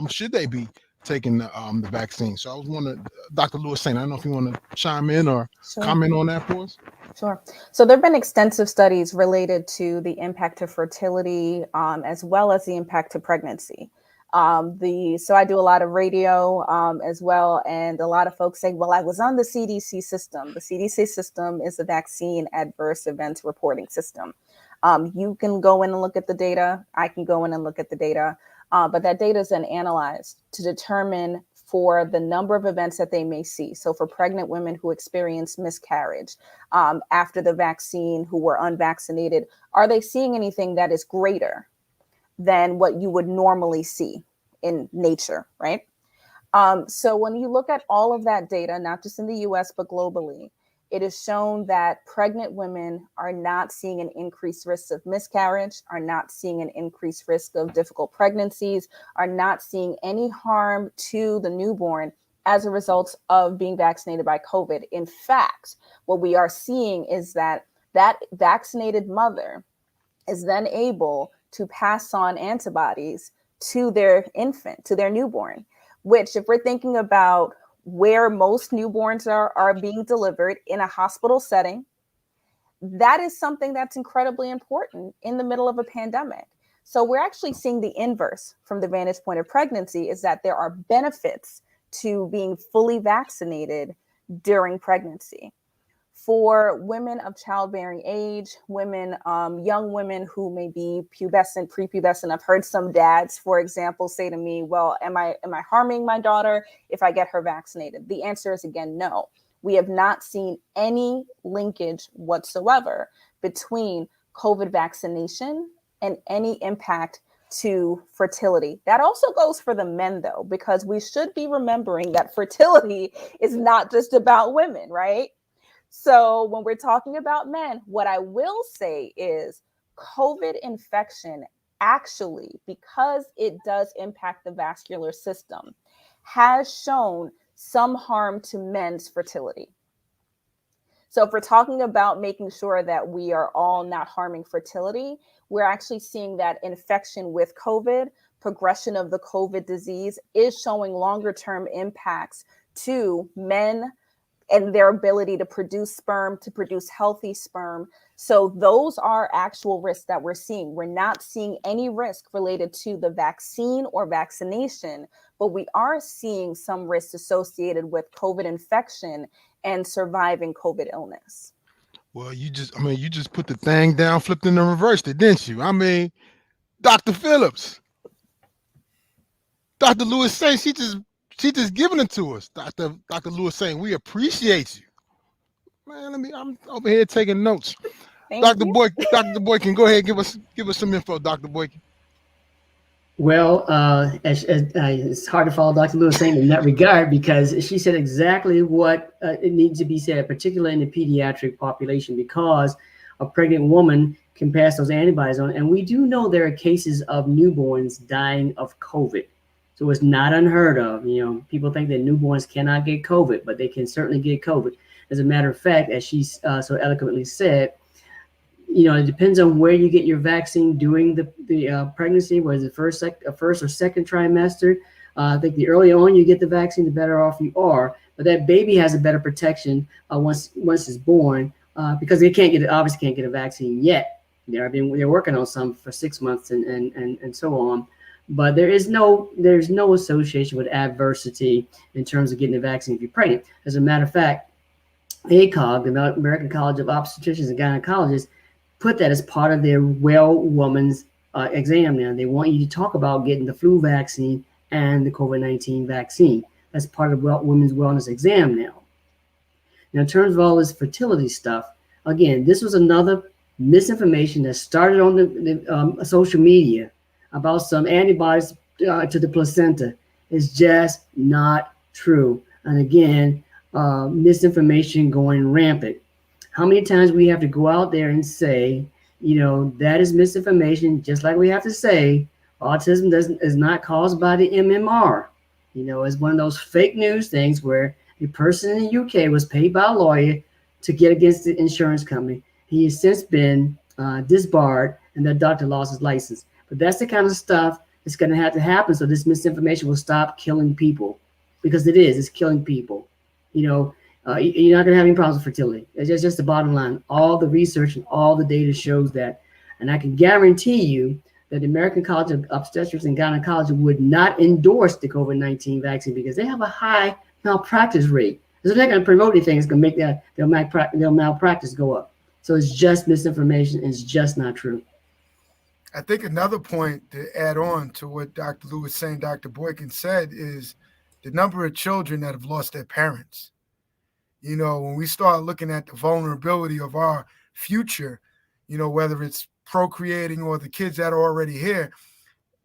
should they be taking the vaccine? So I was wondering, Dr. Lewis Saint, I don't know if you want to chime in or comment on that for us. Sure. So there have been extensive studies related to the impact of fertility, as well as the impact to pregnancy. So I do a lot of radio as well, and a lot of folks say, well, I was on the CDC system. The CDC system is a vaccine adverse events reporting system. You can go in and look at the data. I can go in and look at the data, but that data is then analyzed to determine for the number of events that they may see. So for pregnant women who experience miscarriage after the vaccine, who were unvaccinated, are they seeing anything that is greater than what you would normally see in nature, right? So when you look at all of that data, not just in the US, but globally, it is shown that pregnant women are not seeing an increased risk of miscarriage, are not seeing an increased risk of difficult pregnancies, are not seeing any harm to the newborn as a result of being vaccinated by COVID. In fact, what we are seeing is that that vaccinated mother is then able to pass on antibodies to their infant, to their newborn, which, if we're thinking about where most newborns are being delivered in a hospital setting, that is something that's incredibly important in the middle of a pandemic. So we're actually seeing the inverse from the vantage point of pregnancy, is that there are benefits to being fully vaccinated during pregnancy. For women of childbearing age, women, young women who may be pubescent, prepubescent, I've heard some dads, for example, say to me, well, am I harming my daughter if I get her vaccinated? The answer is, again, no. We have not seen any linkage whatsoever between COVID vaccination and any impact to fertility. That also goes for the men, though, because we should be remembering that fertility is not just about women, right? So when we're talking about men, what I will say is COVID infection actually, because it does impact the vascular system, has shown some harm to men's fertility. So if we're talking about making sure that we are all not harming fertility, we're actually seeing that infection with COVID, progression of the COVID disease, is showing longer term impacts to men and their ability to produce sperm, to produce healthy sperm. So those are actual risks that we're seeing. We're not seeing any risk related to the vaccine or vaccination, but we are seeing some risks associated with COVID infection and surviving COVID illness. Well, you just put the thing down, flipped it and reversed it, didn't you? I mean, Dr. Phillips, Dr. Lewis Saint, she just giving it to us. Dr. Lewis Saint, we appreciate you. Man, I'm over here taking notes. Dr. Boykin, go ahead, give us some info, Dr. Boykin. Well, it's hard to follow Dr. Lewis Saint in that regard, because she said exactly what it needs to be said, particularly in the pediatric population, because a pregnant woman can pass those antibodies on. And we do know there are cases of newborns dying of COVID. So it's not unheard of. You know, people think that newborns cannot get COVID, but they can certainly get COVID. As a matter of fact, as she so eloquently said, you know, it depends on where you get your vaccine during the pregnancy, whether it's the first or second trimester. I think the earlier on you get the vaccine, the better off you are. But that baby has a better protection once it's born, because they obviously can't get a vaccine yet. They're working on some for 6 months and so on. But there's no association with adversity in terms of getting the vaccine if you're pregnant. As a matter of fact, ACOG, the American College of Obstetricians and Gynecologists, put that as part of their woman's exam now. They want you to talk about getting the flu vaccine and the COVID-19 vaccine. That's part of women's wellness exam now. Now, in terms of all this fertility stuff, again, this was another misinformation that started on the social media about some antibodies to the placenta. It's just not true. And again, misinformation going rampant. How many times we have to go out there and say, you know, that is misinformation, just like we have to say autism is not caused by the MMR. You know, it's one of those fake news things where a person in the UK was paid by a lawyer to get against the insurance company. He has since been disbarred, and that doctor lost his license. But that's the kind of stuff that's going to have to happen, so this misinformation will stop killing people, because it's killing people. You know, you're not going to have any problems with fertility. It's just the bottom line. All the research and all the data shows that. And I can guarantee you that the American College of Obstetrics and Gynecology would not endorse the COVID-19 vaccine because they have a high malpractice rate. So they're not going to promote anything. It's going to make their malpractice go up. So it's just misinformation. It's just not true. I think another point to add on to what Dr. Lou was saying, Dr. Boykin said, is the number of children that have lost their parents. You know, when we start looking at the vulnerability of our future, you know, whether it's procreating or the kids that are already here,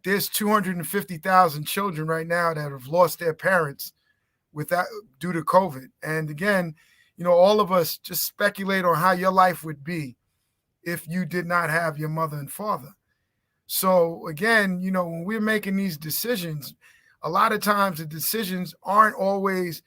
there's 250,000 children right now that have lost their parents due to COVID. And again, you know, all of us just speculate on how your life would be if you did not have your mother and father. So again, you know, when we're making these decisions, a lot of times the decisions aren't always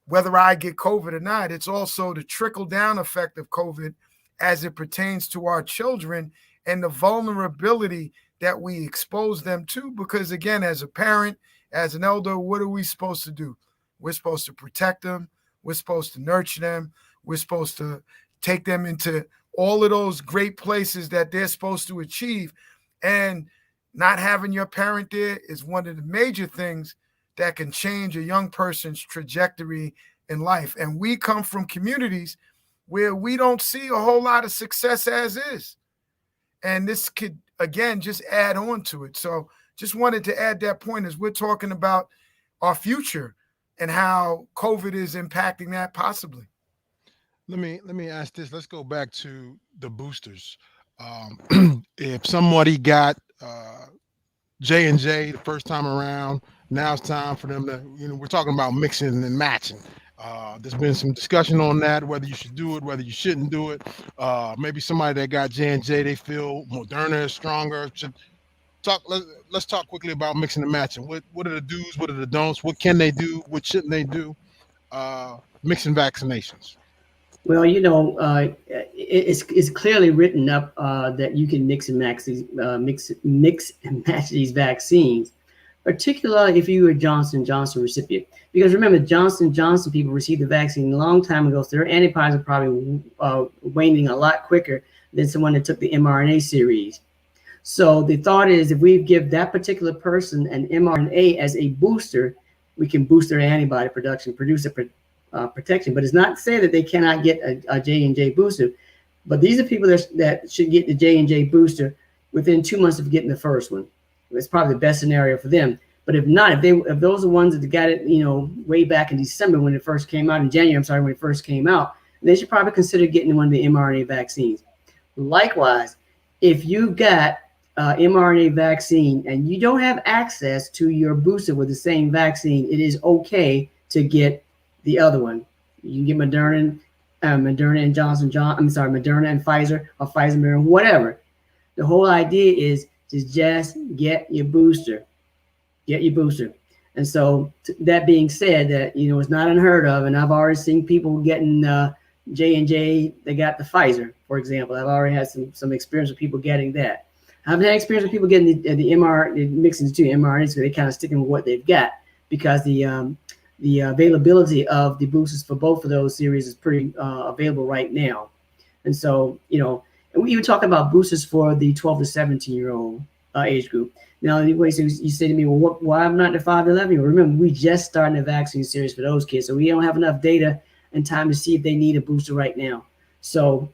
whether I get COVID or not. It's also the trickle down effect of COVID as it pertains to our children and the vulnerability that we expose them to. Because again, as a parent, as an elder, what are we supposed to do? We're supposed to protect them. We're supposed to nurture them. We're supposed to take them into all of those great places that they're supposed to achieve. And not having your parent there is one of the major things that can change a young person's trajectory in life. And we come from communities where we don't see a whole lot of success as is. And this could, again, just add on to it. So just wanted to add that point as we're talking about our future and how COVID is impacting that possibly. Let me ask this. Let's go back to the boosters. If somebody got J&J the first time around, now it's time for them to, you know, we're talking about mixing and matching. There's been some discussion on that, whether you should do it, whether you shouldn't do it. Maybe somebody that got J&J, they feel Moderna is stronger. Let's talk quickly about mixing and matching. What are the do's? What are the don'ts? What can they do? What shouldn't they do? Mixing vaccinations. Well, you know, it's clearly written up that you can mix and match these vaccines, particularly if you were a Johnson & Johnson recipient. Because remember, Johnson & Johnson people received the vaccine a long time ago, so their antibodies are probably waning a lot quicker than someone that took the mRNA series. So the thought is, if we give that particular person an mRNA as a booster, we can boost their antibody production, produce a protection. But it's not to say that they cannot get a J&J booster. But these are people that should get the J&J booster within 2 months of getting the first one. It's probably the best scenario for them. But if not, if those are ones that got it, you know, way back in December when it first came out, in January, I'm sorry, when it first came out, they should probably consider getting one of the mRNA vaccines. Likewise, if you got mRNA vaccine and you don't have access to your booster with the same vaccine, it is okay to get the other one. You can get Moderna and Moderna and Pfizer, or Pfizer, Moderna, whatever. The whole idea is to just get your booster. Get your booster. And so that being said, that, you know, it's not unheard of, and I've already seen people getting J&J, they got the Pfizer, for example. I've already had some experience with people getting that. I haven't had experience with people getting the mixing the two mRNAs, so they kind of sticking with what they've got, because the availability of the boosters for both of those series is pretty available right now. And so, you know, and we even talk about boosters for the 12 to 17-year-old age group. Now, anyway, so you say to me, well, why I'm not the 5 to 11? Remember, we just started a vaccine series for those kids, so we don't have enough data and time to see if they need a booster right now. So,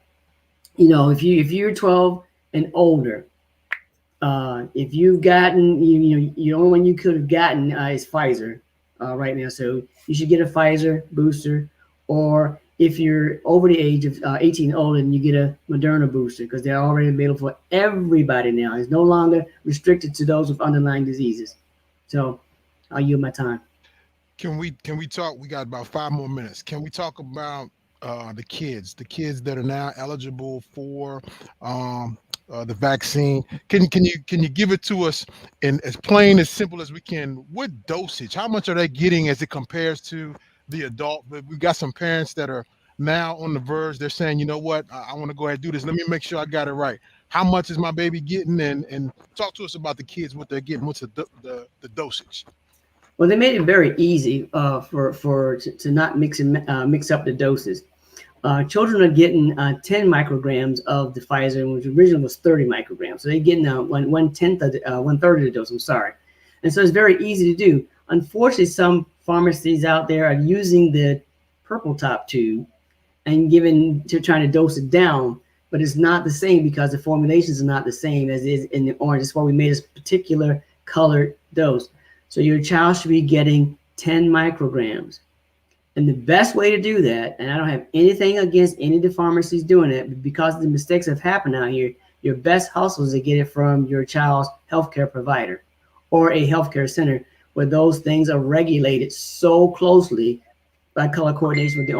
you know, if you're 12 and older, if you've gotten, the only one you could have gotten is Pfizer right now. So you should get a Pfizer booster, or if you're over the age of 18 and older, and you get a Moderna booster, because they're already available for everybody now. It's no longer restricted to those with underlying diseases. So I'll yield my time. Can we talk? We got about 5 more minutes. Can we talk about the kids that are now eligible for the vaccine? Can you give it to us in as plain, as simple as we can? What dosage? How much are they getting as it compares to the adult? We've got some parents that are now on the verge. They're saying, you know what, I want to go ahead and do this. Let me make sure I got it right. How much is my baby getting? And talk to us about the kids, what they're getting. What's the dosage? Well, they made it very easy to not mix up the doses. Children are getting 10 micrograms of the Pfizer, which originally was 30 micrograms. So they're getting one third of the dose. I'm sorry. And so it's very easy to do. Unfortunately, some pharmacies out there are using the purple top tube and trying to dose it down, but it's not the same because the formulations are not the same as is in the orange. That's why we made this particular colored dose. So your child should be getting 10 micrograms. And the best way to do that, and I don't have anything against any of the pharmacies doing it, but because the mistakes have happened out here, your best hustle is to get it from your child's healthcare provider or a healthcare center where those things are regulated so closely by color coordination with the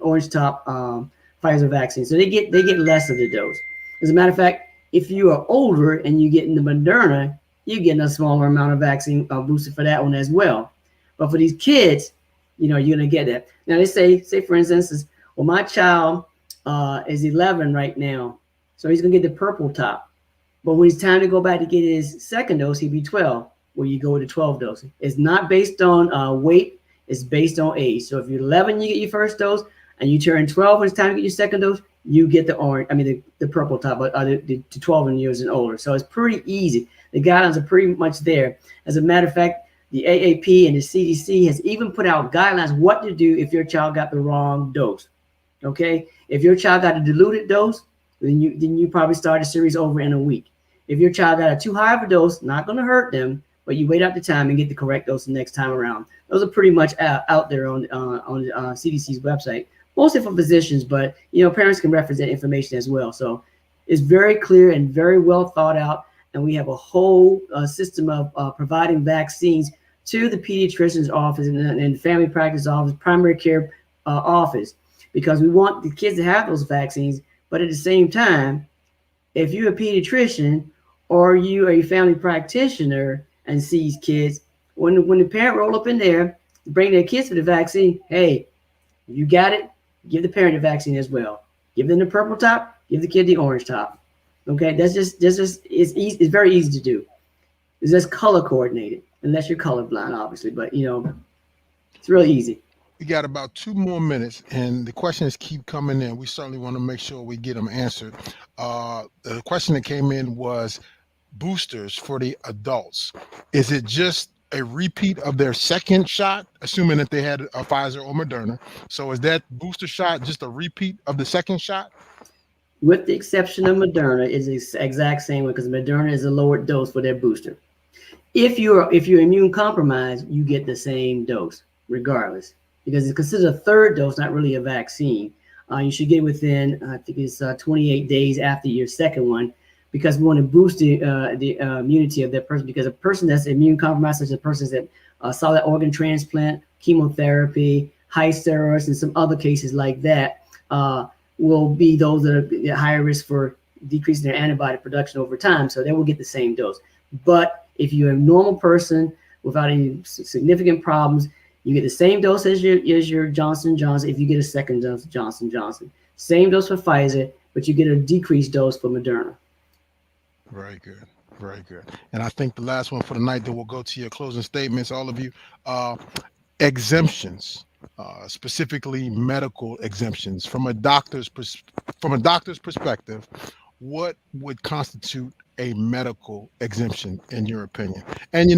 orange top Pfizer vaccine. So they get less of the dose. As a matter of fact, if you are older and you get in the Moderna, you're getting a smaller amount of vaccine boosted for that one as well. But for these kids, you're going to get that. Now they say for instance, well, my child is 11 right now, so he's going to get the purple top. But when it's time to go back to get his second dose, he'll be 12. Well, you go with the 12 dose. It's not based on weight. It's based on age. So if you're 11, you get your first dose, and you turn 12 when it's time to get your second dose, you get the purple top, the 12 years and older. So it's pretty easy. The guidelines are pretty much there. As a matter of fact, the AAP and the CDC has even put out guidelines what to do if your child got the wrong dose. Okay, if your child got a diluted dose, then you probably start a series over in a week. If your child got a too high of a dose, not going to hurt them, but you wait out the time and get the correct dose the next time around. Those are pretty much out there on CDC's website, mostly for physicians, but parents can reference that information as well. So it's very clear and very well thought out, and we have a whole system of providing vaccines to the pediatrician's office and family practice office, primary care office, because we want the kids to have those vaccines. But at the same time, if you're a pediatrician or you are a family practitioner and sees kids, when the parent roll up in there, bring their kids for the vaccine, hey, you got it, give the parent the vaccine as well. Give them the purple top, give the kid the orange top. Okay, that's just it's easy. It's very easy to do. It's just color coordinated, unless you're colorblind, obviously. But it's really easy. We got about 2 more minutes, and the questions keep coming in. We certainly want to make sure we get them answered. The question that came in was boosters for the adults. Is it just a repeat of their second shot, assuming that they had a Pfizer or Moderna? So is that booster shot just a repeat of the second shot? With the exception of Moderna, is the exact same one, because Moderna is a lower dose for their booster. If you're immune compromised, you get the same dose regardless, because it's considered a third dose, not really a vaccine. You should get it within, I think it's 28 days after your second one, because we want to boost the immunity of that person. Because a person that's immune compromised, such as a person that solid organ transplant, chemotherapy, high steroids, and some other cases like that, will be those that are at higher risk for decreasing their antibody production over time. So they will get the same dose. But if you're a normal person without any significant problems, you get the same dose as your Johnson & Johnson if you get a second dose of Johnson & Johnson. Same dose for Pfizer, but you get a decreased dose for Moderna. Very good. Very good. And I think the last one for the night, then we'll go to your closing statements, all of you. Exemptions, specifically medical exemptions. From a doctor's perspective, what would constitute a medical exemption in your opinion? And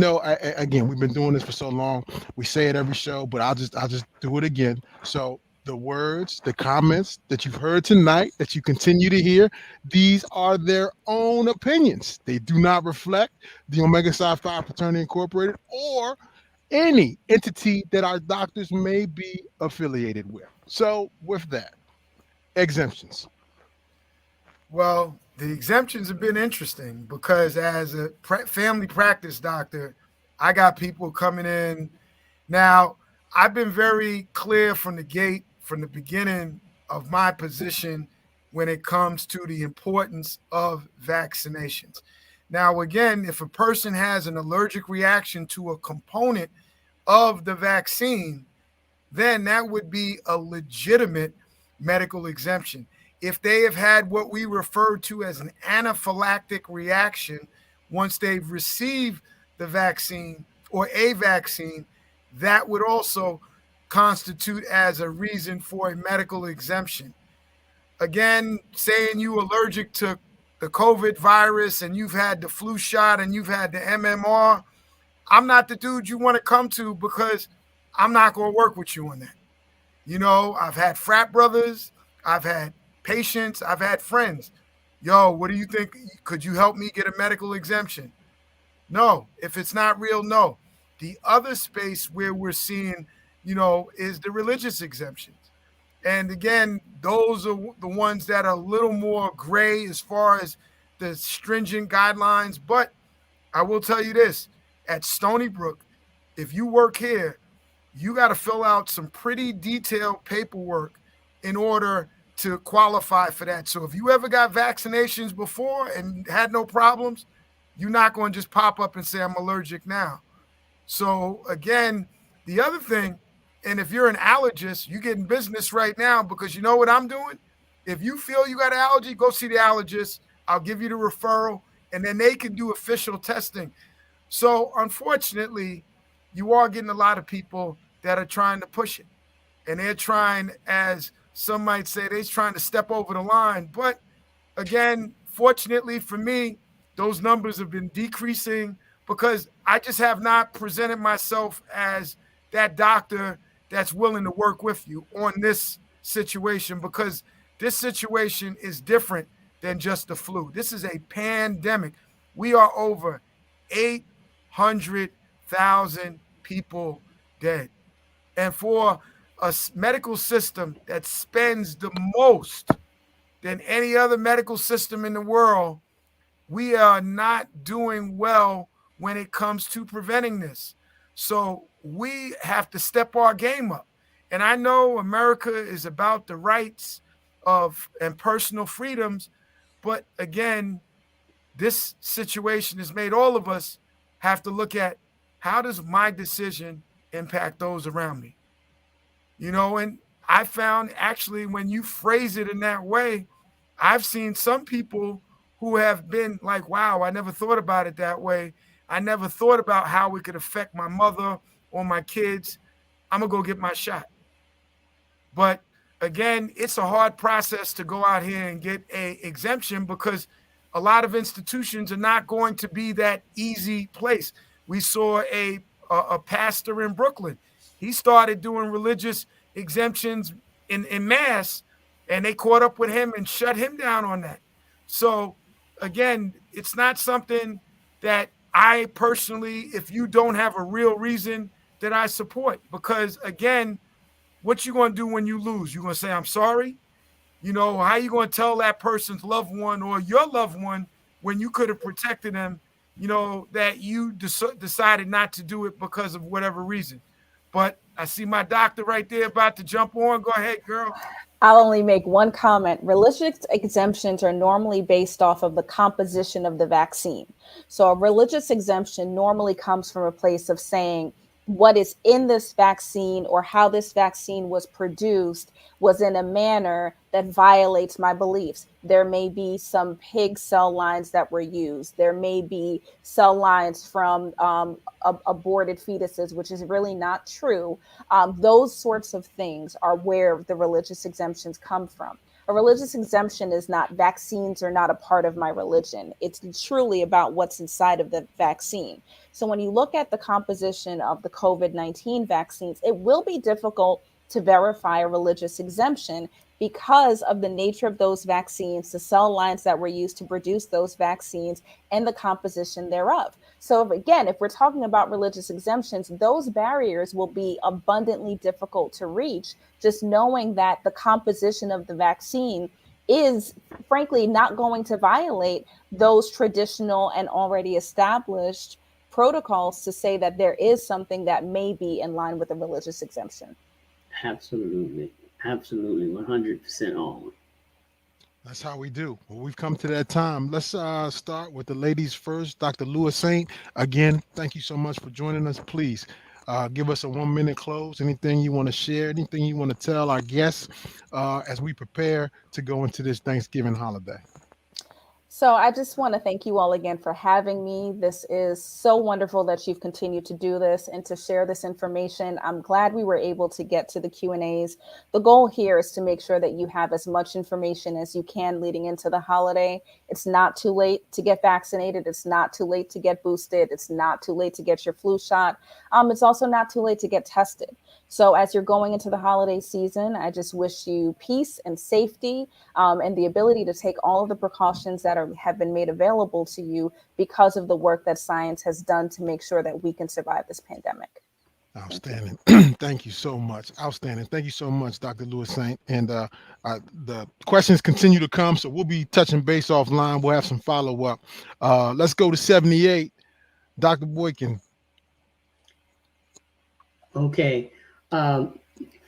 again, we've been doing this for so long. We say it every show, but I'll just do it again. So the words, the comments that you've heard tonight, that you continue to hear, these are their own opinions. They do not reflect the Omega Psi Phi Fraternity Incorporated or any entity that our doctors may be affiliated with. So with that, exemptions. Well, the exemptions have been interesting because as a family practice doctor, I got people coming in. Now, I've been very clear from the gate, from the beginning of my position when it comes to the importance of vaccinations. Now, again, if a person has an allergic reaction to a component of the vaccine, then that would be a legitimate medical exemption. If they have had what we refer to as an anaphylactic reaction once they've received the vaccine or a vaccine, that would also constitute as a reason for a medical exemption. Again, saying you allergic to the COVID virus and you've had the flu shot and you've had the MMR, I'm not the dude you want to come to because I'm not going to work with you on that. You know, I've had frat brothers, I've had patients, I've had friends. Yo, what do you think? Could you help me get a medical exemption? No. If it's not real, no. The other space where we're seeing, you know, is the religious exemptions. And again, those are the ones that are a little more gray as far as the stringent guidelines. But I will tell you this, at Stony Brook, if you work here, you got to fill out some pretty detailed paperwork in order to qualify for that. So if you ever got vaccinations before and had no problems, you're not going to just pop up and say, I'm allergic now. So again, the other thing, and if you're an allergist, you get in business right now because you know what I'm doing? If you feel you got an allergy, go see the allergist. I'll give you the referral, and then they can do official testing. So unfortunately, you are getting a lot of people that are trying to push it. And they're trying, as some might say, they're trying to step over the line. But again, fortunately for me, those numbers have been decreasing because I just have not presented myself as that doctor that's willing to work with you on this situation, because this situation is different than just the flu. This is a pandemic. We are over 800,000 people dead. And for a medical system that spends the most than any other medical system in the world, we are not doing well when it comes to preventing this. So we have to step our game up. And I know America is about the rights of and personal freedoms, but again, this situation has made all of us have to look at, how does my decision impact those around me? You know, and I found actually when you phrase it in that way, I've seen some people who have been like, wow, I never thought about it that way. I never thought about how it could affect my mother or my kids. I'm going to go get my shot. But again, it's a hard process to go out here and get an exemption because a lot of institutions are not going to be that easy place. We saw a pastor in Brooklyn. He started doing religious exemptions in mass, and they caught up with him and shut him down on that. So again, it's not something that I personally, if you don't have a real reason, that I support. Because again, what you going to do when you lose? You're going to say, I'm sorry? You know, how you going to tell that person's loved one or your loved one when you could have protected them, you know, that you decided not to do it because of whatever reason? But I see my doctor right there about to jump on. Go ahead, girl. I'll only make one comment. Religious exemptions are normally based off of the composition of the vaccine. So a religious exemption normally comes from a place of saying what is in this vaccine or how this vaccine was produced was in a manner that violates my beliefs. There may be some pig cell lines that were used. There may be cell lines from aborted fetuses, which is really not true. Those sorts of things are where the religious exemptions come from. A religious exemption is not, vaccines are not a part of my religion. It's truly about what's inside of the vaccine. So when you look at the composition of the COVID-19 vaccines, it will be difficult to verify a religious exemption because of the nature of those vaccines, the cell lines that were used to produce those vaccines, and the composition thereof. So if we're talking about religious exemptions, those barriers will be abundantly difficult to reach, just knowing that the composition of the vaccine is frankly not going to violate those traditional and already established protocols to say that there is something that may be in line with a religious exemption. Absolutely. Absolutely. 100% on. That's how we do. Well, we've come to that time. Let's start with the ladies first. Dr. Lewis Saint, again, thank you so much for joining us. Please Give us a 1-minute close. Anything you want to share, anything you want to tell our guests as we prepare to go into this Thanksgiving holiday. So I just want to thank you all again for having me. This is so wonderful that you've continued to do this and to share this information. I'm glad we were able to get to the Q&As. The goal here is to make sure that you have as much information as you can leading into the holiday. It's not too late to get vaccinated. It's not too late to get boosted. It's not too late to get your flu shot. It's also not too late to get tested. So as you're going into the holiday season, I just wish you peace and safety and the ability to take all of the precautions that have been made available to you because of the work that science has done to make sure that we can survive this pandemic. Outstanding. Thank you so much. Outstanding. Thank you so much, Dr. Lewis Saint. And the questions continue to come, so we'll be touching base offline. We'll have some follow-up. Let's go to 78. Dr. Boykin. Okay.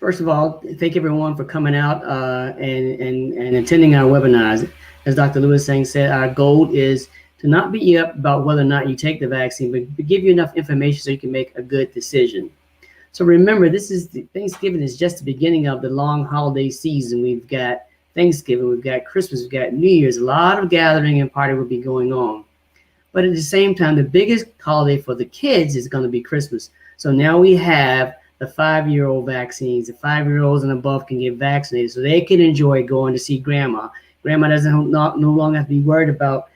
First of all, thank everyone for coming out and attending our webinars. As Dr. Lewis Saint said, our goal is to not beat you up about whether or not you take the vaccine, but give you enough information so you can make a good decision. So remember, Thanksgiving is just the beginning of the long holiday season. We've got Thanksgiving, we've got Christmas, we've got New Year's. A lot of gathering and party will be going on. But at the same time, the biggest holiday for the kids is going to be Christmas. So now we have the 5-year-old vaccines. The 5-year-olds and above can get vaccinated so they can enjoy going to see grandma. Grandma doesn't no longer have to be worried about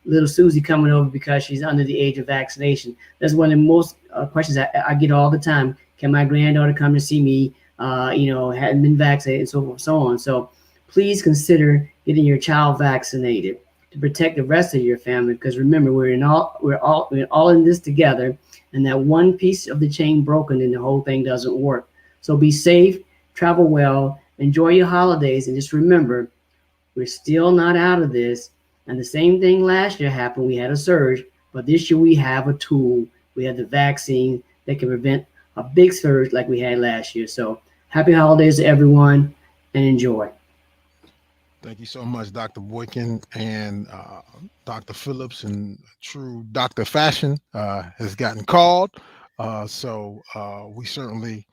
little Susie coming over because she's under the age of vaccination. That's one of the most questions I get all the time. Can my granddaughter come to see me? Hadn't been vaccinated and so forth and so on. So please consider getting your child vaccinated to protect the rest of your family, because remember, we're all in this together, and that one piece of the chain broken and the whole thing doesn't work. So be safe, travel well, enjoy your holidays, and just remember, we're still not out of this. And the same thing last year happened. We had a surge, but this year we have a tool. We have the vaccine that can prevent a big surge like we had last year. So happy holidays to everyone, and enjoy. Thank you so much, Dr. Boykin, and Dr. Phillips, in true doctor fashion, has gotten called. So we certainly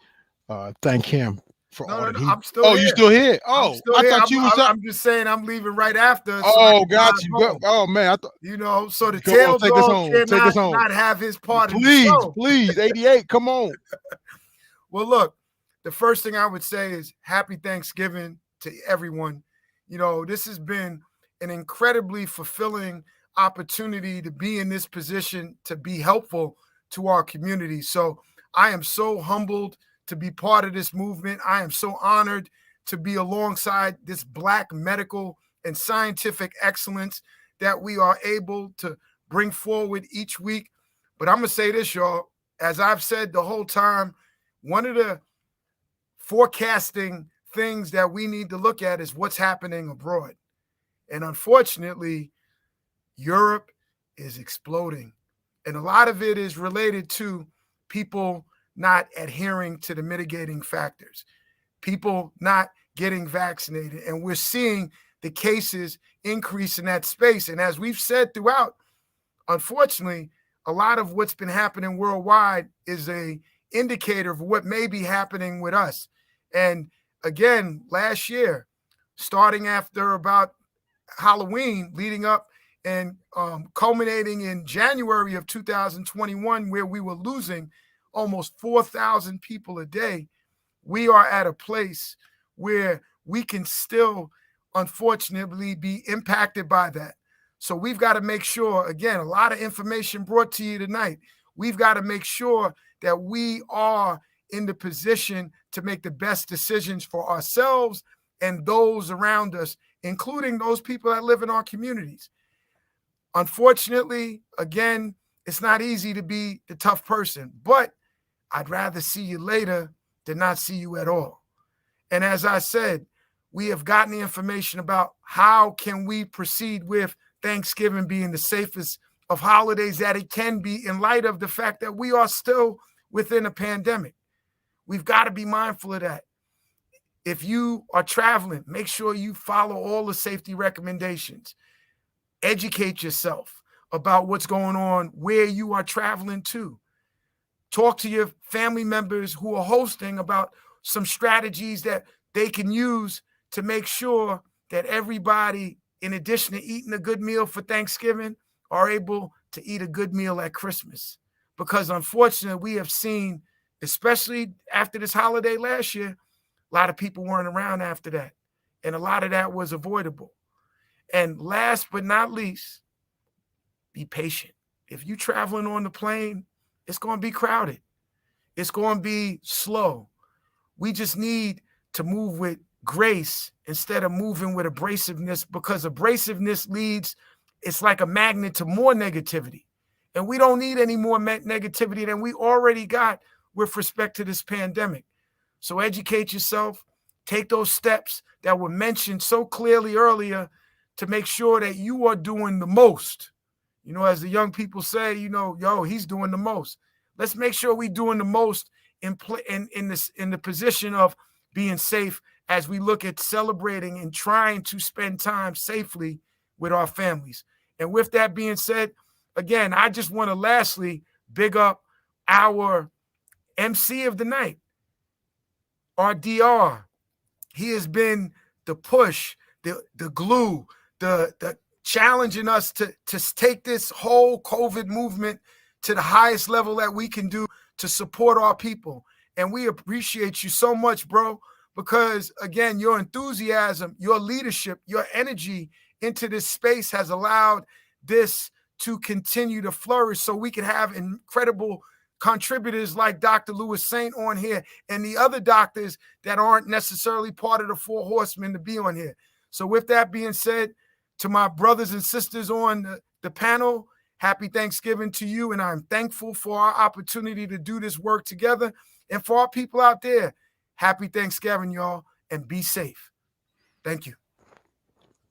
thank him for all that he. I'm still oh, here. You still here? Oh, I'm still I here. thought you was up. I'm just saying I'm leaving right after. Oh, got you. Oh man, I thought. So the Come on, tail take us dog home. Take us home. not have his part in the Please, show. please, 88. Come on. Well, look, the first thing I would say is happy Thanksgiving to everyone. This has been an incredibly fulfilling opportunity to be in this position, to be helpful to our community. So I am so humbled to be part of this movement. I am so honored to be alongside this Black medical and scientific excellence that we are able to bring forward each week. But I'm going to say this, y'all, as I've said the whole time, one of the forecasting things that we need to look at is what's happening abroad. And unfortunately, Europe is exploding. And a lot of it is related to people not adhering to the mitigating factors, people not getting vaccinated. And we're seeing the cases increase in that space. And as we've said throughout, unfortunately, a lot of what's been happening worldwide is a indicator of what may be happening with us. And again, last year, starting after about Halloween, leading up and culminating in January of 2021, where we were losing almost 4,000 people a day, we are at a place where we can still, unfortunately, be impacted by that. So we've got to make sure, again, a lot of information brought to you tonight. We've got to make sure that we are in the position to make the best decisions for ourselves and those around us, including those people that live in our communities. Unfortunately, again, it's not easy to be the tough person, but I'd rather see you later than not see you at all. And as I said, we have gotten the information about how can we proceed with Thanksgiving being the safest of holidays that it can be in light of the fact that we are still within a pandemic. We've got to be mindful of that. If you are traveling, make sure you follow all the safety recommendations. Educate yourself about what's going on where you are traveling to. Talk to your family members who are hosting about some strategies that they can use to make sure that everybody, in addition to eating a good meal for Thanksgiving, are able to eat a good meal at Christmas. Because unfortunately, we have seen, especially after this holiday last year, a lot of people weren't around after that. And a lot of that was avoidable. And last but not least, be patient. If you're traveling on the plane, it's going to be crowded. It's going to be slow. We just need to move with grace instead of moving with abrasiveness, because abrasiveness leads, it's like a magnet to more negativity. And we don't need any more negativity than we already got with respect to this pandemic. So educate yourself, take those steps that were mentioned so clearly earlier to make sure that you are doing the most. You know, as the young people say, you know, yo, he's doing the most. Let's make sure we're doing the most in the position of being safe as we look at celebrating and trying to spend time safely with our families. And with that being said, again, I just want to lastly big up our MC of the night, our DR. He has been the push, the glue, the challenging us to take this whole COVID movement to the highest level that we can do to support our people. And we appreciate you so much, bro, because again, your enthusiasm, your leadership, your energy into this space has allowed this to continue to flourish so we can have incredible contributors like Dr. Lewis Saint on here and the other doctors that aren't necessarily part of the Four Horsemen to be on here. So with that being said, to my brothers and sisters on the panel, happy Thanksgiving to you. And I'm thankful for our opportunity to do this work together. And for our people out there, happy Thanksgiving, y'all, and be safe. Thank you.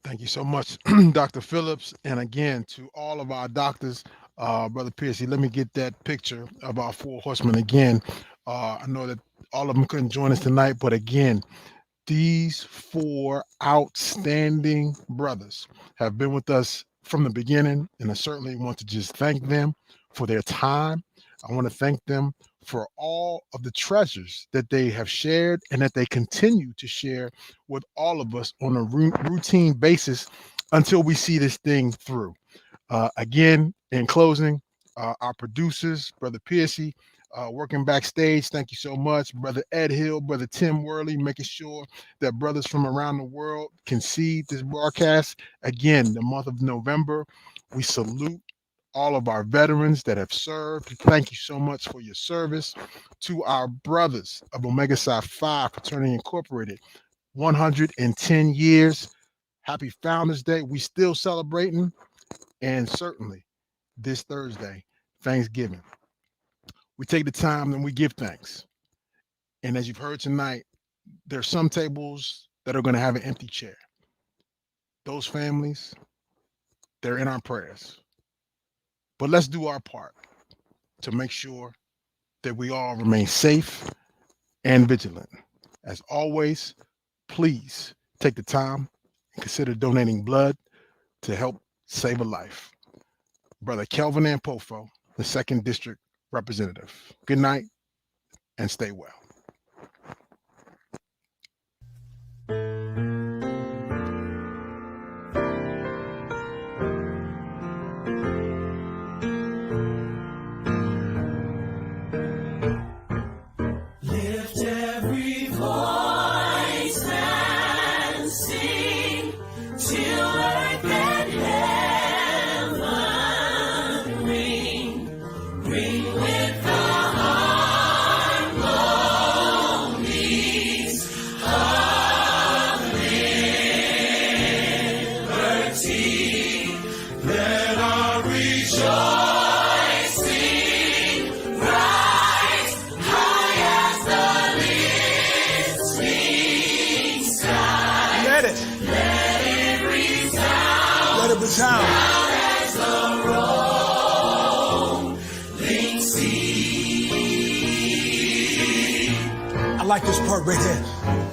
Thank you so much, Dr. Phillips. And again, to all of our doctors, Brother Piercy, let me get that picture of our Four Horsemen again. I know that all of them couldn't join us tonight, but again, these four outstanding brothers have been with us from the beginning, and I certainly want to just thank them for their time. I want to thank them for all of the treasures that they have shared and that they continue to share with all of us on a routine basis until we see this thing through. Again, in closing, our producers, Brother Piercy, working backstage, thank you so much. Brother Ed Hill, Brother Tim Worley, making sure that brothers from around the world can see this broadcast. Again, the month of November, we salute all of our veterans that have served. Thank you so much for your service. To our brothers of Omega Psi Phi Fraternity Incorporated, 110 years. Happy Founders Day. We still celebrating. And certainly this Thursday, Thanksgiving. We take the time and we give thanks. And as you've heard tonight, there's some tables that are going to have an empty chair. Those families, they're in our prayers. But let's do our part to make sure that we all remain safe and vigilant. As always, please take the time and consider donating blood to help save a life. Brother Kelvin Ampofo, the 2nd District Representative. Good night and stay well. I like this part right here.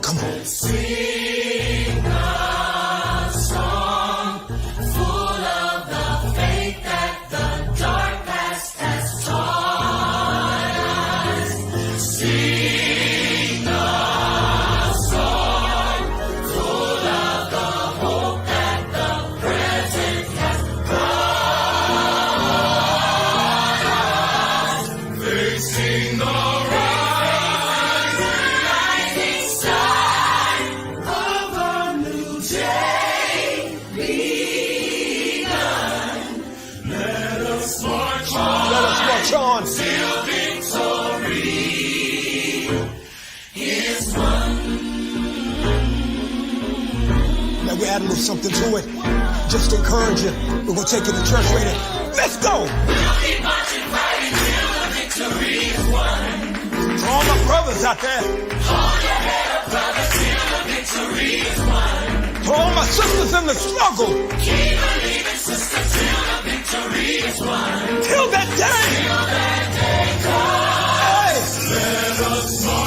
Come on. Sing a song full of the faith that the dark past has taught sing a song full of the hope that the present has brought us. Facing the rising sun of a new day begun. Let us march on. Let us march on. Till victory is won. Now we add a little something to it. Just to encourage you. We're going to take you to church later. Let's go. We'll keep marching, fighting till the victory is won. To all my brothers out there. Hold your head up, brother, till the victory is won. To all my sisters in the struggle. Keep believing, sister, till the victory is won. Till that day. Till that day comes. Hey. Let us march.